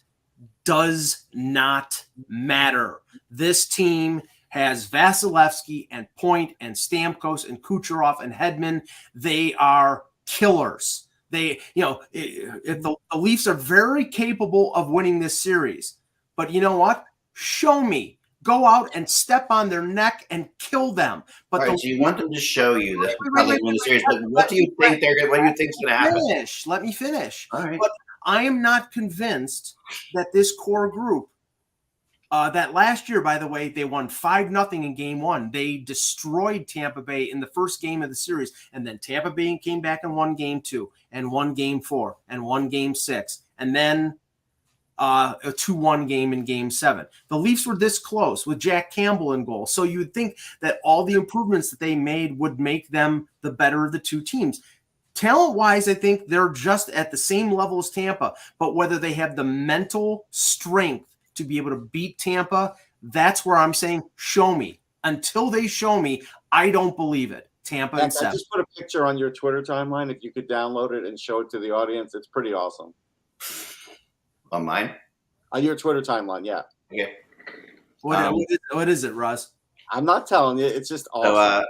does not matter. This team has Vasilevsky and Point and Stamkos and Kucherov and Hedman. They are killers. The Leafs are very capable of winning this series. But you know what? Show me. Go out and step on their neck and kill them. But all right, so you want them to show you that probably win the series. But what do you think what do you think is going to happen? Let me finish. All right. But I am not convinced that this core group, that last year, by the way, they won 5-0 in Game 1. They destroyed Tampa Bay in the first game of the series, and then Tampa Bay came back and won Game 2, and won Game 4, and won Game 6, and then a 2-1 game in Game 7. The Leafs were this close with Jack Campbell in goal, so you would think that all the improvements that they made would make them the better of the two teams. Talent-wise, I think they're just at the same level as Tampa, but whether they have the mental strength to be able to beat Tampa, that's where I'm saying, show me. Until they show me, I don't believe it. Tampa and 7. I just put a picture on your Twitter timeline. If you could download it and show it to the audience, it's pretty awesome. On mine? On your Twitter timeline, yeah. Okay. What is it, Russ? I'm not telling you. It's just awesome.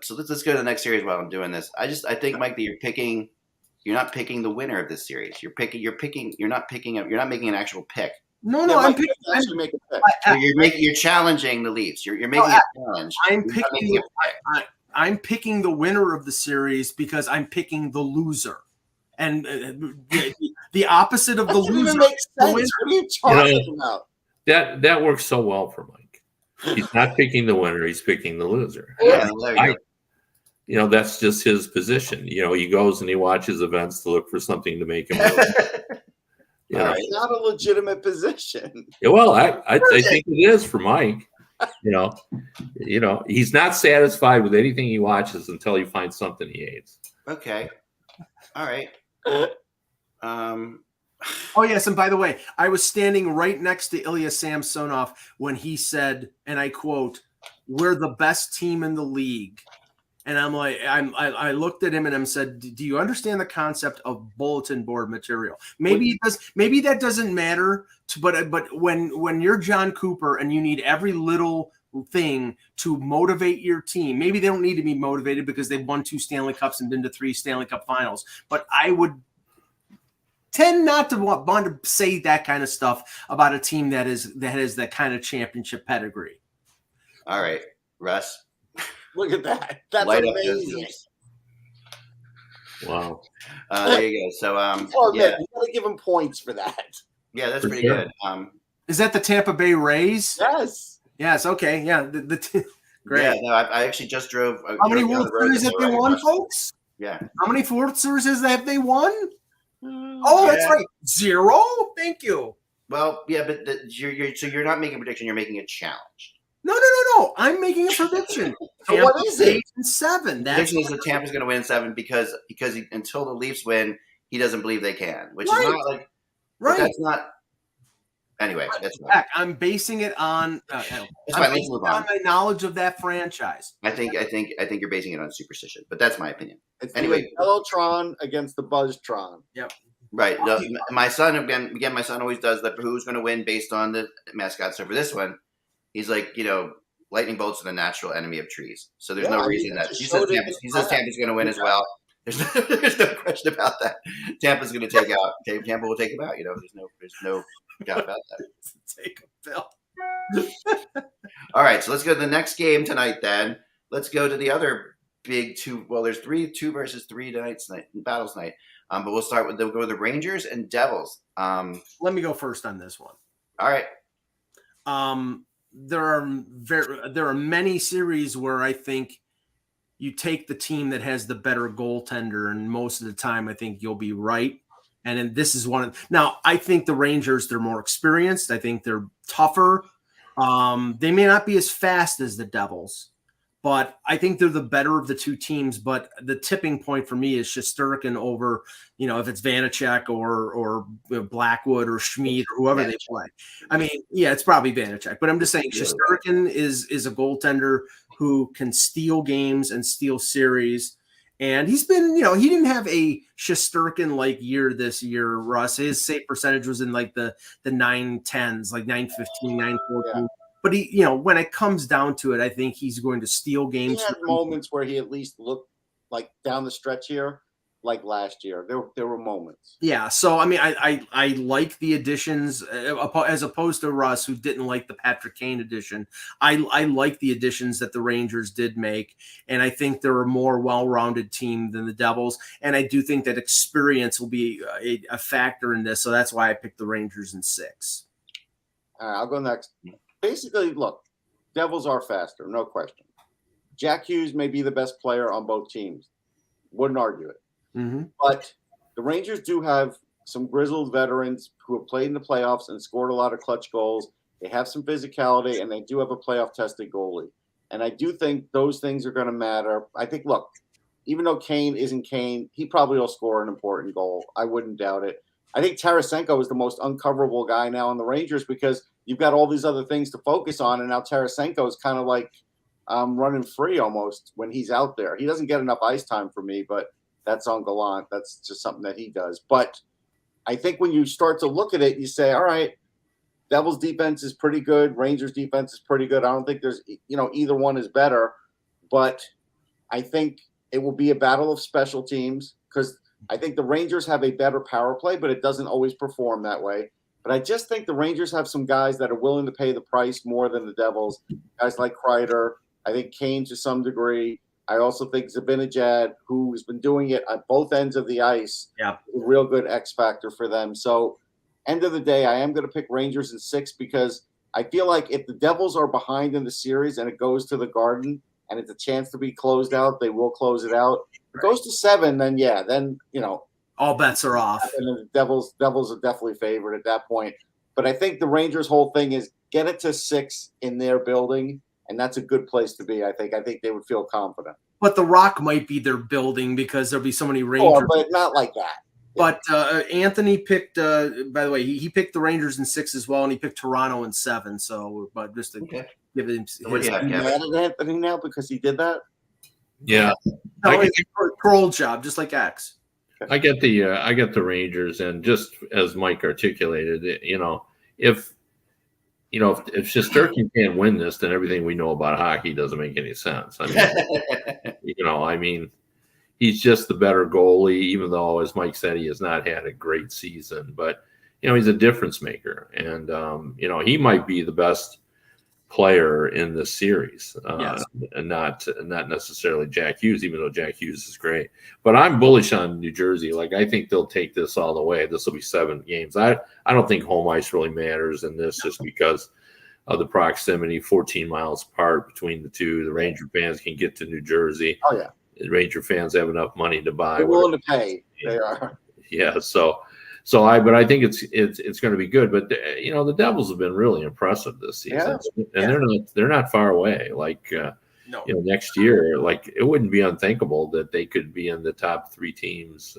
So let's go to the next series while I'm doing this. I think, Mike, that you're not picking the winner of this series. You're not making an actual pick. No, I'm picking. You're challenging the Leafs. You're making a challenge. I'm picking the winner of the series because I'm picking the loser, and the opposite of the loser. Makes sense. What are you talking about? That works so well for Mike. He's not picking the winner; he's picking the loser. Yeah, that's just his position. He goes and he watches events to look for something to make him move. It's not a legitimate position. Yeah, well, I think it is for Mike. He's not satisfied with anything he watches until he finds something he hates. Okay. All right. Oh, yes. And by the way, I was standing right next to Ilya Samsonov when he said, and I quote, "We're the best team in the league." And I'm like, I looked at him and I said, "Do you understand the concept of bulletin board material?" Maybe it does. Maybe that doesn't matter. But when you're John Cooper and you need every little thing to motivate your team, maybe they don't need to be motivated because they've won 2 Stanley Cups and been to 3 Stanley Cup finals. But I would tend not to want to say that kind of stuff about a team that has that kind of championship pedigree. All right, Russ. Look at that. That's amazing. Wow. There you go. So, you gotta give him points for that. Yeah, that's pretty good. Is that the Tampa Bay Rays? Yes. Yes. Okay. Yeah. Great. Yeah. No, I actually just drove. How many World Series have they won, folks? Yeah. How many World Series have they won? Oh, that's right. 0. Thank you. Well, yeah, but you're not making a prediction. You're making a challenge. No. I'm making a prediction. So what is it? 7. The prediction is that Tampa's going to win 7 because until the Leafs win, he doesn't believe they can, which is not like right. That's not. Anyway, that's fine. I'm basing it on. Let's move on. My knowledge of that franchise. I think you're basing it on superstition, but that's my opinion. It's anyway, the Bellotron against the Buzztron. Yep. Right. My son again. My son always does that. Who's going to win based on the mascot? So for this one, he's like, lightning bolts are the natural enemy of trees. So there's no reason that he says Tampa's going to win as well. There's no question about that. Tampa's going to take out. Tampa will take him out. There's no doubt about that. Take a bill. All right, so let's go to the next game tonight. Then let's go to the other big 2. Well, there's 2 versus 3 battles tonight. But we'll go with the Rangers and Devils. Let me go first on this one. All right. There are many series where I think you take the team that has the better goaltender, and most of the time I think you'll be right. And then this is one. Now, I think the Rangers, they're more experienced. I think they're tougher. They may not be as fast as the Devils, but I think they're the better of the 2 teams. But the tipping point for me is Shesterkin over, if it's Vanacek or Blackwood or Schmid or whoever they play. I mean, yeah, it's probably Vanacek. But I'm just saying Shesterkin is a goaltender who can steal games and steal series. And he's been, he didn't have a Shesterkin-like year this year, Russ. His save percentage was in like the 910s, like 915, 914. Yeah. But he, when it comes down to it, I think he's going to steal games. He had moments where he at least looked like down the stretch here, like last year. There were moments. Yeah. So, I mean, I like the additions as opposed to Russ, who didn't like the Patrick Kane addition. I like the additions that the Rangers did make. And I think they're a more well-rounded team than the Devils. And I do think that experience will be a factor in this. So that's why I picked the Rangers in 6. All right, I'll go next. Basically, look, Devils are faster, no question. Jack Hughes may be the best player on both teams. Wouldn't argue it. Mm-hmm. But the Rangers do have some grizzled veterans who have played in the playoffs and scored a lot of clutch goals. They have some physicality, and they do have a playoff-tested goalie. And I do think those things are going to matter. I think, look, even though Kane isn't Kane, he probably will score an important goal. I wouldn't doubt it. I think Tarasenko is the most uncoverable guy now on the Rangers because you've got all these other things to focus on, and now Tarasenko is kind of like running free almost when he's out there. He doesn't get enough ice time for me, but that's on Gallant. That's just something that he does. But I think when you start to look at it, you say, all right, Devils defense is pretty good. Rangers defense is pretty good. I don't think there's, either one is better. But I think it will be a battle of special teams because I think the Rangers have a better power play, but it doesn't always perform that way. But I just think the Rangers have some guys that are willing to pay the price more than the Devils. Guys like Kreider. I think Kane to some degree. I also think Zibanejad, who's been doing it at both ends of the ice, is a real good X factor for them. So, end of the day, I am going to pick Rangers in 6 because I feel like if the Devils are behind in the series and it goes to the Garden and it's a chance to be closed out, they will close it out. If it goes to 7, then all bets are off. And the Devils are definitely favored at that point. But I think the Rangers' whole thing is get it to 6 in their building, and that's a good place to be. I think they would feel confident. But the Rock might be their building because there'll be so many Rangers. Oh, but not like that. But Anthony picked. By the way, he picked the Rangers in 6 as well, and he picked Toronto in 7. So, but just to give him, Are you mad at Anthony now because he did that? Yeah, no, it's a troll job, just like X. I get the Rangers, and just as Mike articulated, if Shesterkin can't win this, then everything we know about hockey doesn't make any sense. I mean, he's just the better goalie, even though, as Mike said, he has not had a great season. But he's a difference maker, and he might be the best player in this series, and not necessarily Jack Hughes, even though Jack Hughes is great. But I'm bullish on New Jersey. Like, I think they'll take this all the way. This will be 7 games. I don't think home ice really matters in this, just because of the proximity, 14 miles apart between the two. The Ranger fans can get to New Jersey. Oh yeah, the Ranger fans have enough money to buy. They're willing to pay. They are. Yeah. But I think it's going to be good. But the Devils have been really impressive this season, and they're not far away. Like next year, like, it wouldn't be unthinkable that they could be in the top 3 teams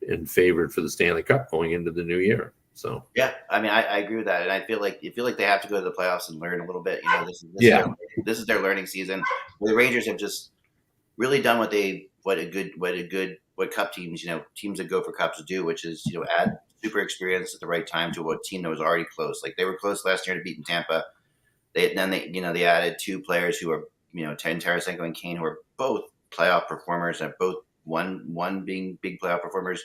and favored for the Stanley Cup going into the new year. So yeah, I mean, I agree with that, and I feel like they have to go to the playoffs and learn a little bit. This is their learning season. The Rangers have just really done what cup teams, teams that go for cups do, which is, add super experience at the right time to a team that was already close. Like, they were close last year to beating Tampa. They added 2 players who are, Tarasenko and Kane, who are both playoff performers, and both one being big playoff performers.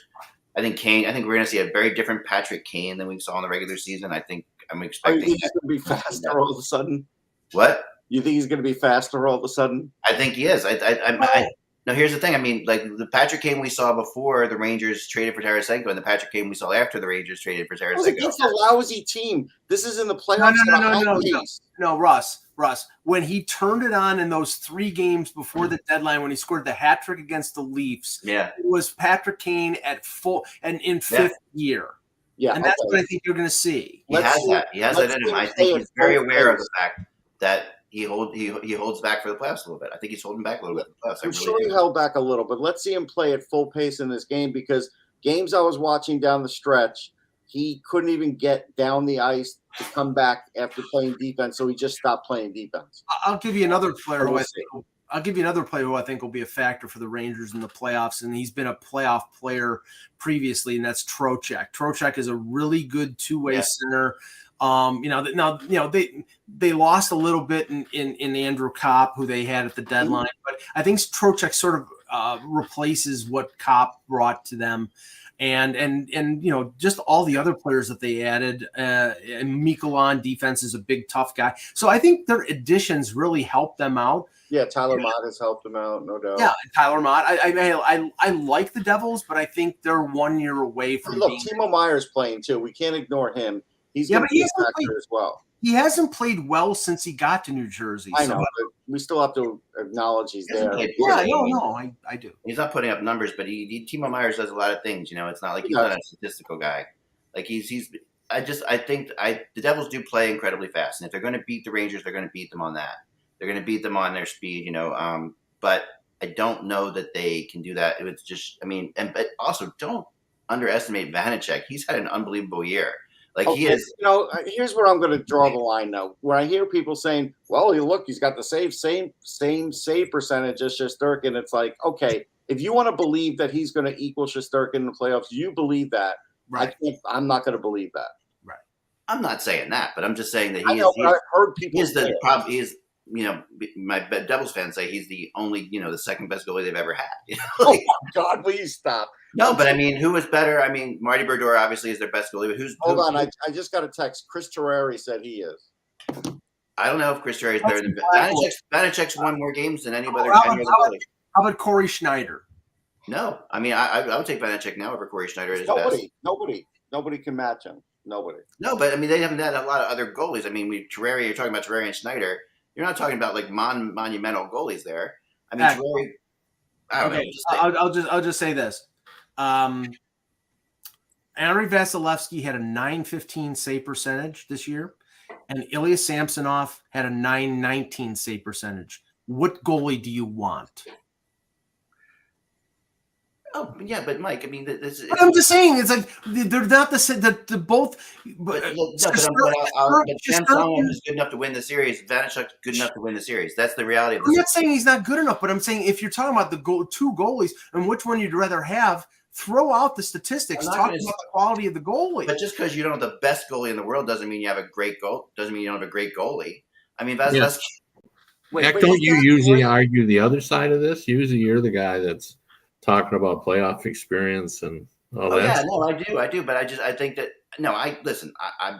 I think we're going to see a very different Patrick Kane than we saw in the regular season. I'm expecting. You think he's going to be faster all of a sudden? What? You think he's going to be faster all of a sudden? I think he is. No, here's the thing. I mean, like, the Patrick Kane we saw before the Rangers traded for Tarasenko, and the Patrick Kane we saw after the Rangers traded for Tarasenko. It was against a lousy team. This is in the playoffs. No, Russ. When he turned it on in those 3 games before the deadline, when he scored the hat trick against the Leafs, it was Patrick Kane at full and in 5th year. Yeah, and that's what I think you're going to see. He has that in him. I think he's very aware of the fact that he holds back for the playoffs a little bit. I think he's holding back a little bit for the playoffs. I'm sure he held back a little, but let's see him play at full pace in this game, because games I was watching down the stretch, he couldn't even get down the ice to come back after playing defense, so he just stopped playing defense. I'll give you another player who I think will be a factor for the Rangers in the playoffs, and he's been a playoff player previously, and that's Trocheck. Trocheck is a really good 2-way center. They lost a little bit in Andrew Kopp, who they had at the deadline, but I think Trocheck sort of replaces what Kopp brought to them. And just all the other players that they added, and Mikolan defense is a big, tough guy. So I think their additions really helped them out. Yeah, Tyler Mott has helped them out, no doubt. Yeah, Tyler Mott. I like the Devils, but I think they're 1 year away from. Look, Timo Meier's playing too. We can't ignore him. He's going to be a factor as well. He hasn't played well since he got to New Jersey. I know, but we still have to acknowledge he's there. I do. He's not putting up numbers, but Timo Meyer does a lot of things. It's not like he's not a statistical guy. Like, I think the Devils do play incredibly fast, and if they're going to beat the Rangers, they're going to beat them on that. They're going to beat them on their speed, but I don't know that they can do that. It's just, but also don't underestimate Vanacek. He's had an unbelievable year. Like, he is. Here's where I'm going to draw the line now. When I hear people saying, "Well, he's got the same save percentage as Shesterkin," it's like, okay, if you want to believe that he's going to equal Shesterkin in the playoffs, you believe that. Right. I'm not going to believe that. Right. I'm not saying that, but I'm just saying that I've heard people say the problem. He is, my Devils fans say he's the only, the second best goalie they've ever had. Oh my God, please stop. No, but who was better? Marty Brodeur obviously is their best goalie. But hold on, I just got a text. Chris Terreri said he is. I don't know if Chris Terreri is better than Vanacek's won more games than any other goalie. How about Corey Schneider? No, I would take Vanacek now over Corey Schneider. Nobody can match him. Nobody. No, but they haven't had a lot of other goalies. Terreri. You're talking about Terreri and Schneider. You're not talking about like monumental goalies there. Terreri. I'll just say this. Henry Vasilevsky had a .915 save percentage this year, and Ilya Samsonov had a .919 save percentage. What goalie do you want? Oh yeah, but Mike, I mean, But I'm just saying, it's like they're not the same. The both. But Samsonov is good enough to win the series. Vanachuk's good enough to win the series. That's the reality of this. I'm not saying he's not good enough, but I'm saying if you're talking about the two goalies and which one you'd rather have, throw out the statistics. Talk about the quality of the goalie. But just because you don't have the best goalie in the world doesn't mean you have a great goal. Doesn't mean you don't have a great goalie. I mean, Vasilevsky. Mac, don't you usually argue the other side of this? Usually, you're the guy that's talking about playoff experience and all that. Yeah, no, I do. But I think that listen.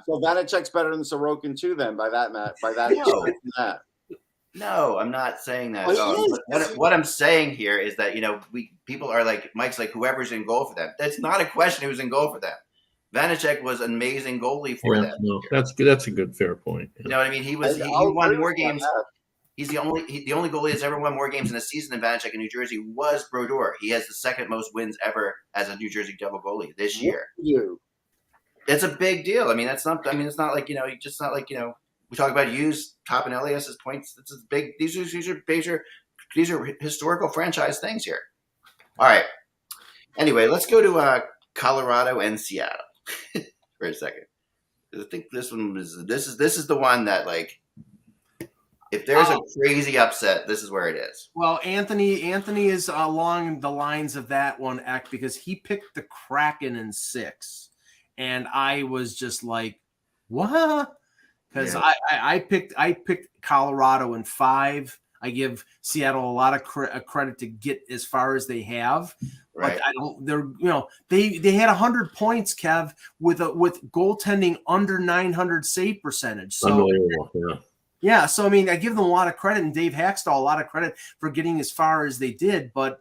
So Vanacek's better than Sorokin too. Then by that, Matt. By that, No, I'm not saying that. Well, what I'm saying here is that people are like Mike's like whoever's in goal for them. That's not a question who's in goal for them. Vanacek was an amazing goalie for them. No, that's good. That's a good fair point. You know what I mean? He won more games. He's the only goalie that's ever won more games in a season than Vanacek in New Jersey was Brodeur. He has the second most wins ever as a New Jersey Devil goalie this year. It's a big deal. I mean, it's not like we talk about Hughes topping Elias's points. This is big. These are historical franchise things here. All right. Anyway, let's go to Colorado and Seattle for a second. I think this is the one that if there's a crazy upset, this is where it is. Well, Anthony is along the lines of that one, Eck, because he picked the Kraken in 6, and I was just like, what? Because I picked Colorado in 5. I give Seattle a lot of credit to get as far as they have. Right. But they had 100 points, Kev, with goaltending under 900 save percentage. So unbelievable. Yeah, so I mean, I give them a lot of credit, and Dave Hackstall a lot of credit for getting as far as they did. But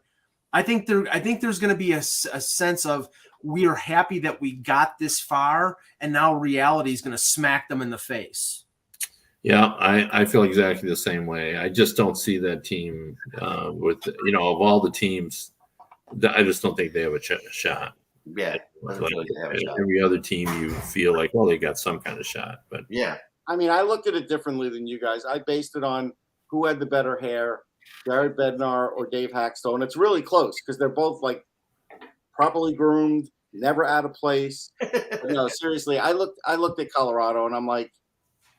I think there's going to be a sense of we are happy that we got this far, and now reality is going to smack them in the face. Yeah, I feel exactly the same way. I just don't see that team with of all the teams. I just don't think they have a shot. Yeah, every other team you feel like, well, they got some kind of shot, but yeah. I mean, I looked at it differently than you guys. I based it on who had the better hair, Jared Bednar or Dave Hackstall, and it's really close because they're both properly groomed, never out of place. Seriously, I looked at Colorado and I'm like,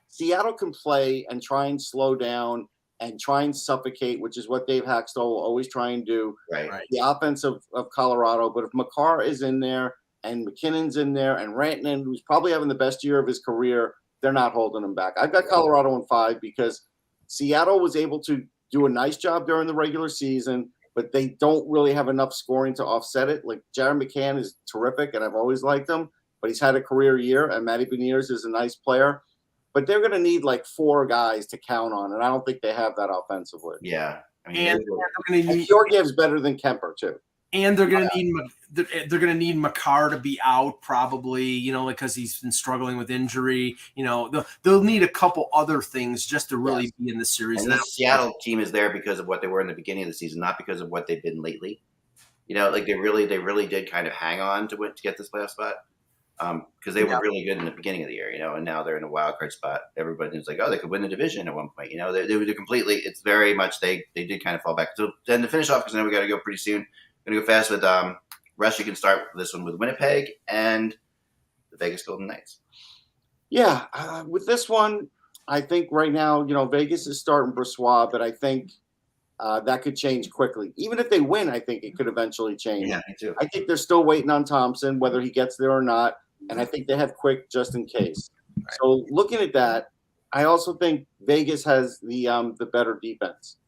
Seattle can play and try and slow down and try and suffocate, which is what Dave Hackstall will always try and do. Right. The offense of Colorado, but if Makar is in there and McKinnon's in there and Rantanen, who's probably having the best year of his career, they're not holding him back. I've got Colorado in 5 because Seattle was able to do a nice job during the regular season, but they don't really have enough scoring to offset it. Like Jared McCann is terrific, and I've always liked him, but he's had a career year, and Matty Beniers is a nice player. But they're going to need 4 guys to count on, and I don't think they have that offensively. Yeah. I mean, and Georgiev's better than Kemper, too. And they're going to need Makar to be out probably, because he's been struggling with injury. They'll need a couple other things just to really be in the series. And the Seattle team is there because of what they were in the beginning of the season, not because of what they've been lately. They really did kind of hang on to get this playoff spot because they were really good in the beginning of the year, and now they're in a wild card spot. Everybody was like, oh, they could win the division at one point. They were completely. It's very much they did kind of fall back. So then to finish off, because now we got to go pretty soon. Going to go fast with Russ. You can start this one with Winnipeg and the Vegas Golden Knights. Yeah, with this one, I think right now, Vegas is starting Brossoit, but I think that could change quickly. Even if they win, I think it could eventually change. Yeah, me too. I think they're still waiting on Thompson, whether he gets there or not, and I think they have Quick just in case. Right. So looking at that, I also think Vegas has the better defense.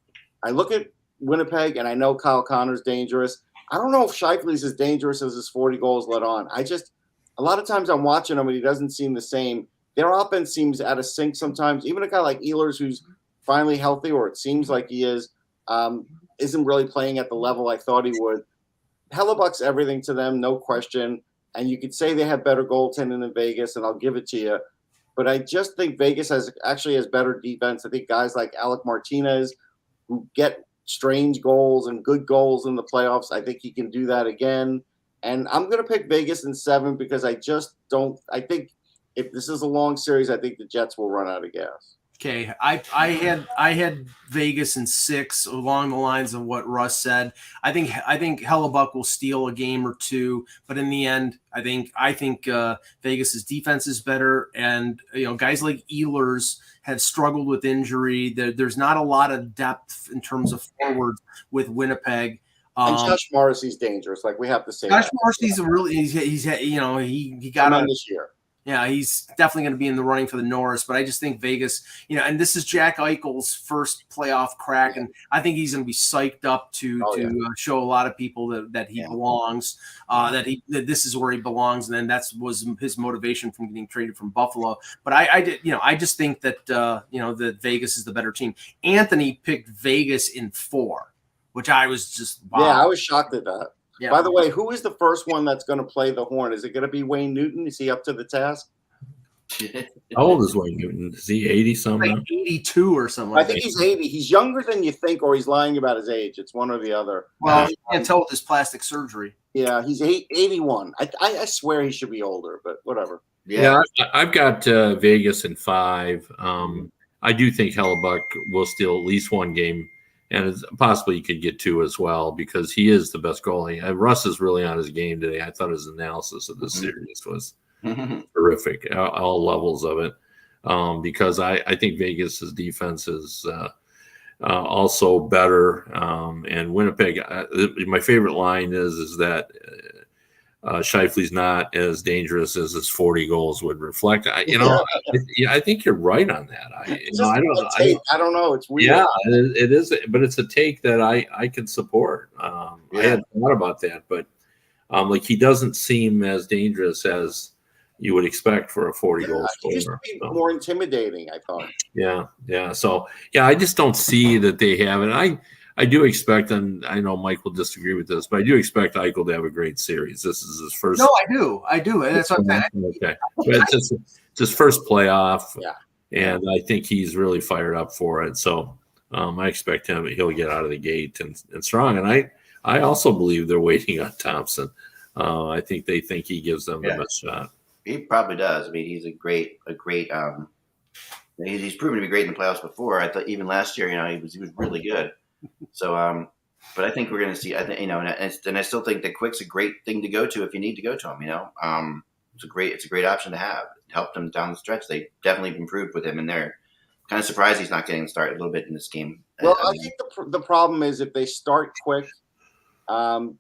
I look at Winnipeg, and I know Kyle Connor's dangerous. I don't know if Scheifele's as dangerous as his 40 goals let on. A lot of times I'm watching him and he doesn't seem the same. Their offense seems out of sync sometimes. Even a guy like Ehlers, who's finally healthy, or it seems like he is, isn't really playing at the level I thought he would. Hellebuck's everything to them, no question. And you could say they have better goaltending than Vegas, and I'll give it to you. But I just think Vegas has better defense. I think guys like Alec Martinez, who get strange goals and good goals in the playoffs, I think he can do that again. And I'm going to pick Vegas in 7 because I think if this is a long series, I think the Jets will run out of gas. Okay, I had Vegas in 6 along the lines of what Russ said. I think Hellebuck will steal a game or two, but in the end, I think Vegas's defense is better, and guys like Ehlers have struggled with injury. There's not a lot of depth in terms of forwards with Winnipeg. And Josh Morrissey's dangerous. Like we have to say, Josh Morrissey's he got on this year. Yeah, he's definitely going to be in the running for the Norris, but I just think Vegas, and this is Jack Eichel's first playoff crack, and I think he's going to be psyched up to show a lot of people that he belongs, that this is where he belongs, and then that was his motivation from getting traded from Buffalo. But I just think that that Vegas is the better team. Anthony picked Vegas in 4, which I was just wow. Yeah, I was shocked at that. Yeah. By the way, who is the first one that's going to play the horn? Is it going to be Wayne Newton? Is he up to the task? How old is Wayne Newton? Is he 80 something? Like 82 or something. I think he's 80. He's younger than you think, or he's lying about his age. It's one or the other. Well, you can't tell with his plastic surgery. Yeah, he's 81. I swear he should be older, but whatever. Yeah, I've got Vegas in 5. I do think Hellebuck will steal at least one game. And possibly he could get 2 as well because he is the best goalie. Russ is really on his game today. I thought his analysis of this series was terrific, all levels of it, because I think Vegas's defense is also better. And Winnipeg, my favorite line is that Scheifele's not as dangerous as his 40 goals would reflect. I think you're right on that. I don't know. It's weird. Yeah, it is, but it's a take that I can support. I hadn't thought about that, but he doesn't seem as dangerous as you would expect for a 40 goal scorer. Used to be more intimidating, I thought. Yeah. So I just don't see that they have it. I do expect, and I know Mike will disagree with this, but I do expect Eichel to have a great series. This is his first. No, I do. That's what I'm saying. Okay, but it's his first playoff, and I think he's really fired up for it. So I expect he'll get out of the gate and strong. And I also believe they're waiting on Thompson. I think they think he gives them the best shot. He probably does. I mean, he's a great. He's proven to be great in the playoffs before. I thought even last year, he was really good. So, but I think we're going to see. I think and I still think that Quick's a great thing to go to if you need to go to him. It's a great option to have. It helped them down the stretch. They definitely improved with him, and they're kind of surprised he's not getting started a little bit in this game. Well, I think the problem is if they start Quick, and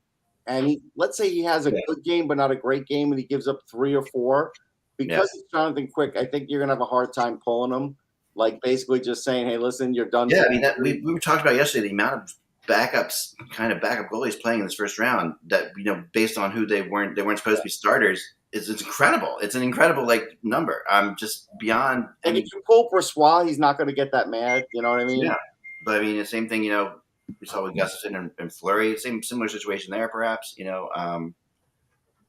let's say he has a good game but not a great game, and he gives up 3 or 4, because it's Jonathan Quick. I think you're going to have a hard time pulling him. Like basically just saying, "Hey, listen, you're done." Yeah, I mean we were talking about yesterday the amount of backup goalies playing in this first round. That based on who they weren't supposed to be starters. It's incredible. It's an incredible number. Just beyond. And if you pull Brossoit, he's not going to get that mad. You know what I mean? Yeah, but I mean the same thing. We saw with Gustafsson and Fleury. Similar situation there, perhaps. I don't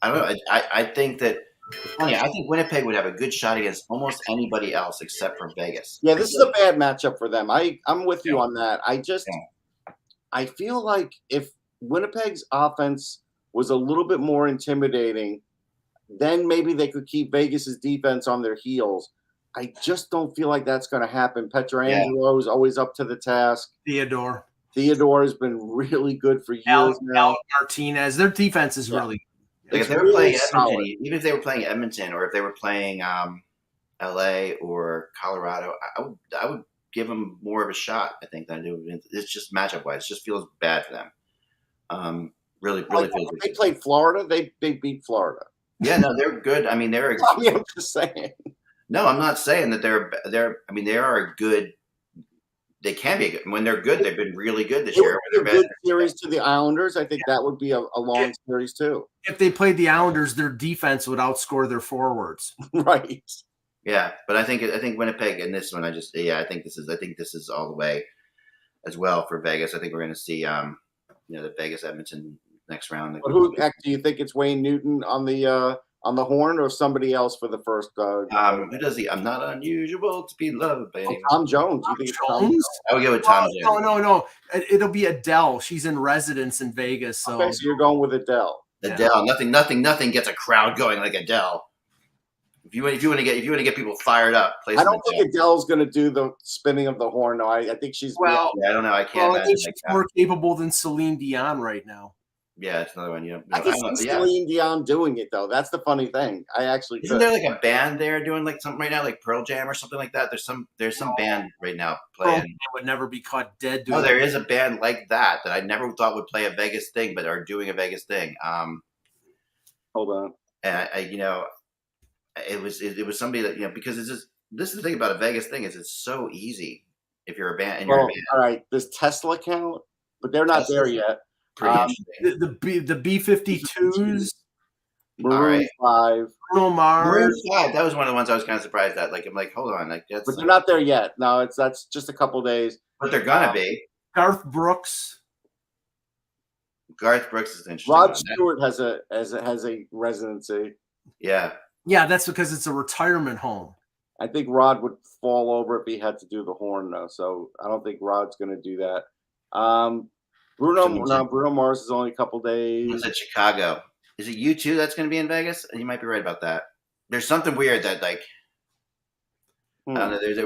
know. I think that. It's funny. I think Winnipeg would have a good shot against almost anybody else except for Vegas. Yeah, this is a bad matchup for them. I'm with you on that. I feel like if Winnipeg's offense was a little bit more intimidating, then maybe they could keep Vegas's defense on their heels. I just don't feel like that's going to happen. Pietrangelo is always up to the task. Theodore has been really good for years now. Alec Martinez, their defense is really good. Like if they were playing Edmonton, even if they were playing Edmonton, or if they were playing LA or Colorado, I would give them more of a shot. I think than I do. It's just matchup wise, it just feels bad for them. Really feels. They played Florida. They beat Florida. Yeah, no, they're good. I mean, they're. I'm just saying. No, I'm not saying that they're. I mean, they are a good. They can be good. When they're good, they've been really good this year. A good series to the Islanders. I think that would be a long series too. If they played the Islanders, their defense would outscore their forwards. Right. Yeah, but I think Winnipeg in this one, I think this is all the way as well for Vegas. I think we're going to see the Vegas Edmonton next round. But who do you think it's Wayne Newton on the horn or somebody else for the first? Who does he? I'm not unusual to be loved by anyone. Tom Jones. You think it's Tom Jones? I would go with Tom Jones. No. It'll be Adele. She's in residence in Vegas. So, so you're going with Adele. Adele. Nothing gets a crowd going like Adele. If you want to get people fired up, play. I don't think Adele's going to do the spinning of the horn. No, I think she's well. Yeah, I don't know. I can't. Well, I think she's more capable than Celine Dion right now. Yeah, it's another one. I can see Celine Dion doing it though. That's the funny thing. I actually isn't there like a band there doing like something right now, like Pearl Jam or something like that? There's some band right now playing. Pearl Jam would never be caught dead doing. Oh, there is a band like that I never thought would play a Vegas thing, but are doing a Vegas thing. Hold on. And it was somebody that because it's just this is the thing about a Vegas thing is it's so easy if you're a band and you're a band. All right, does Tesla count? But they're not there yet. The B-52s, Maroon 5, Bruno Mars. Maroon 5. That was one of the ones I was kind of surprised at. Like I'm like, hold on, like that's. But they're not there yet. No, that's just a couple days. But they're gonna be. Garth Brooks. Garth Brooks is interesting. Rod Stewart has a residency. Yeah. Yeah, that's because it's a retirement home. I think Rod would fall over if he had to do the horn though. So I don't think Rod's going to do that. Bruno Mars is only a couple days. It's at Chicago. Is it U2 that's going to be in Vegas? You might be right about that. There's something weird that like I don't know. There's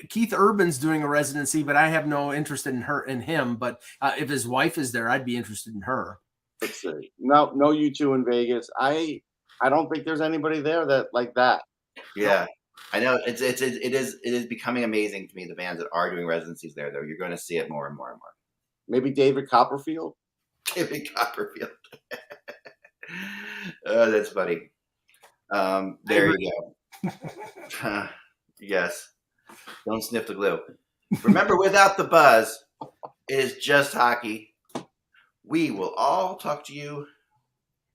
Keith Urban's doing a residency, but I have no interest in him. But if his wife is there, I'd be interested in her. Let's see. No U2 in Vegas. I don't think there's anybody there that like that. Yeah. I know it is becoming amazing to me the bands that are doing residencies there though. You're going to see it more and more and more. Maybe David Copperfield. David Copperfield. Oh, that's funny. There you go. Yes. Don't sniff the glue. Remember, without the buzz, it is just hockey. We will all talk to you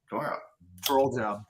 tomorrow. Pearl Jam.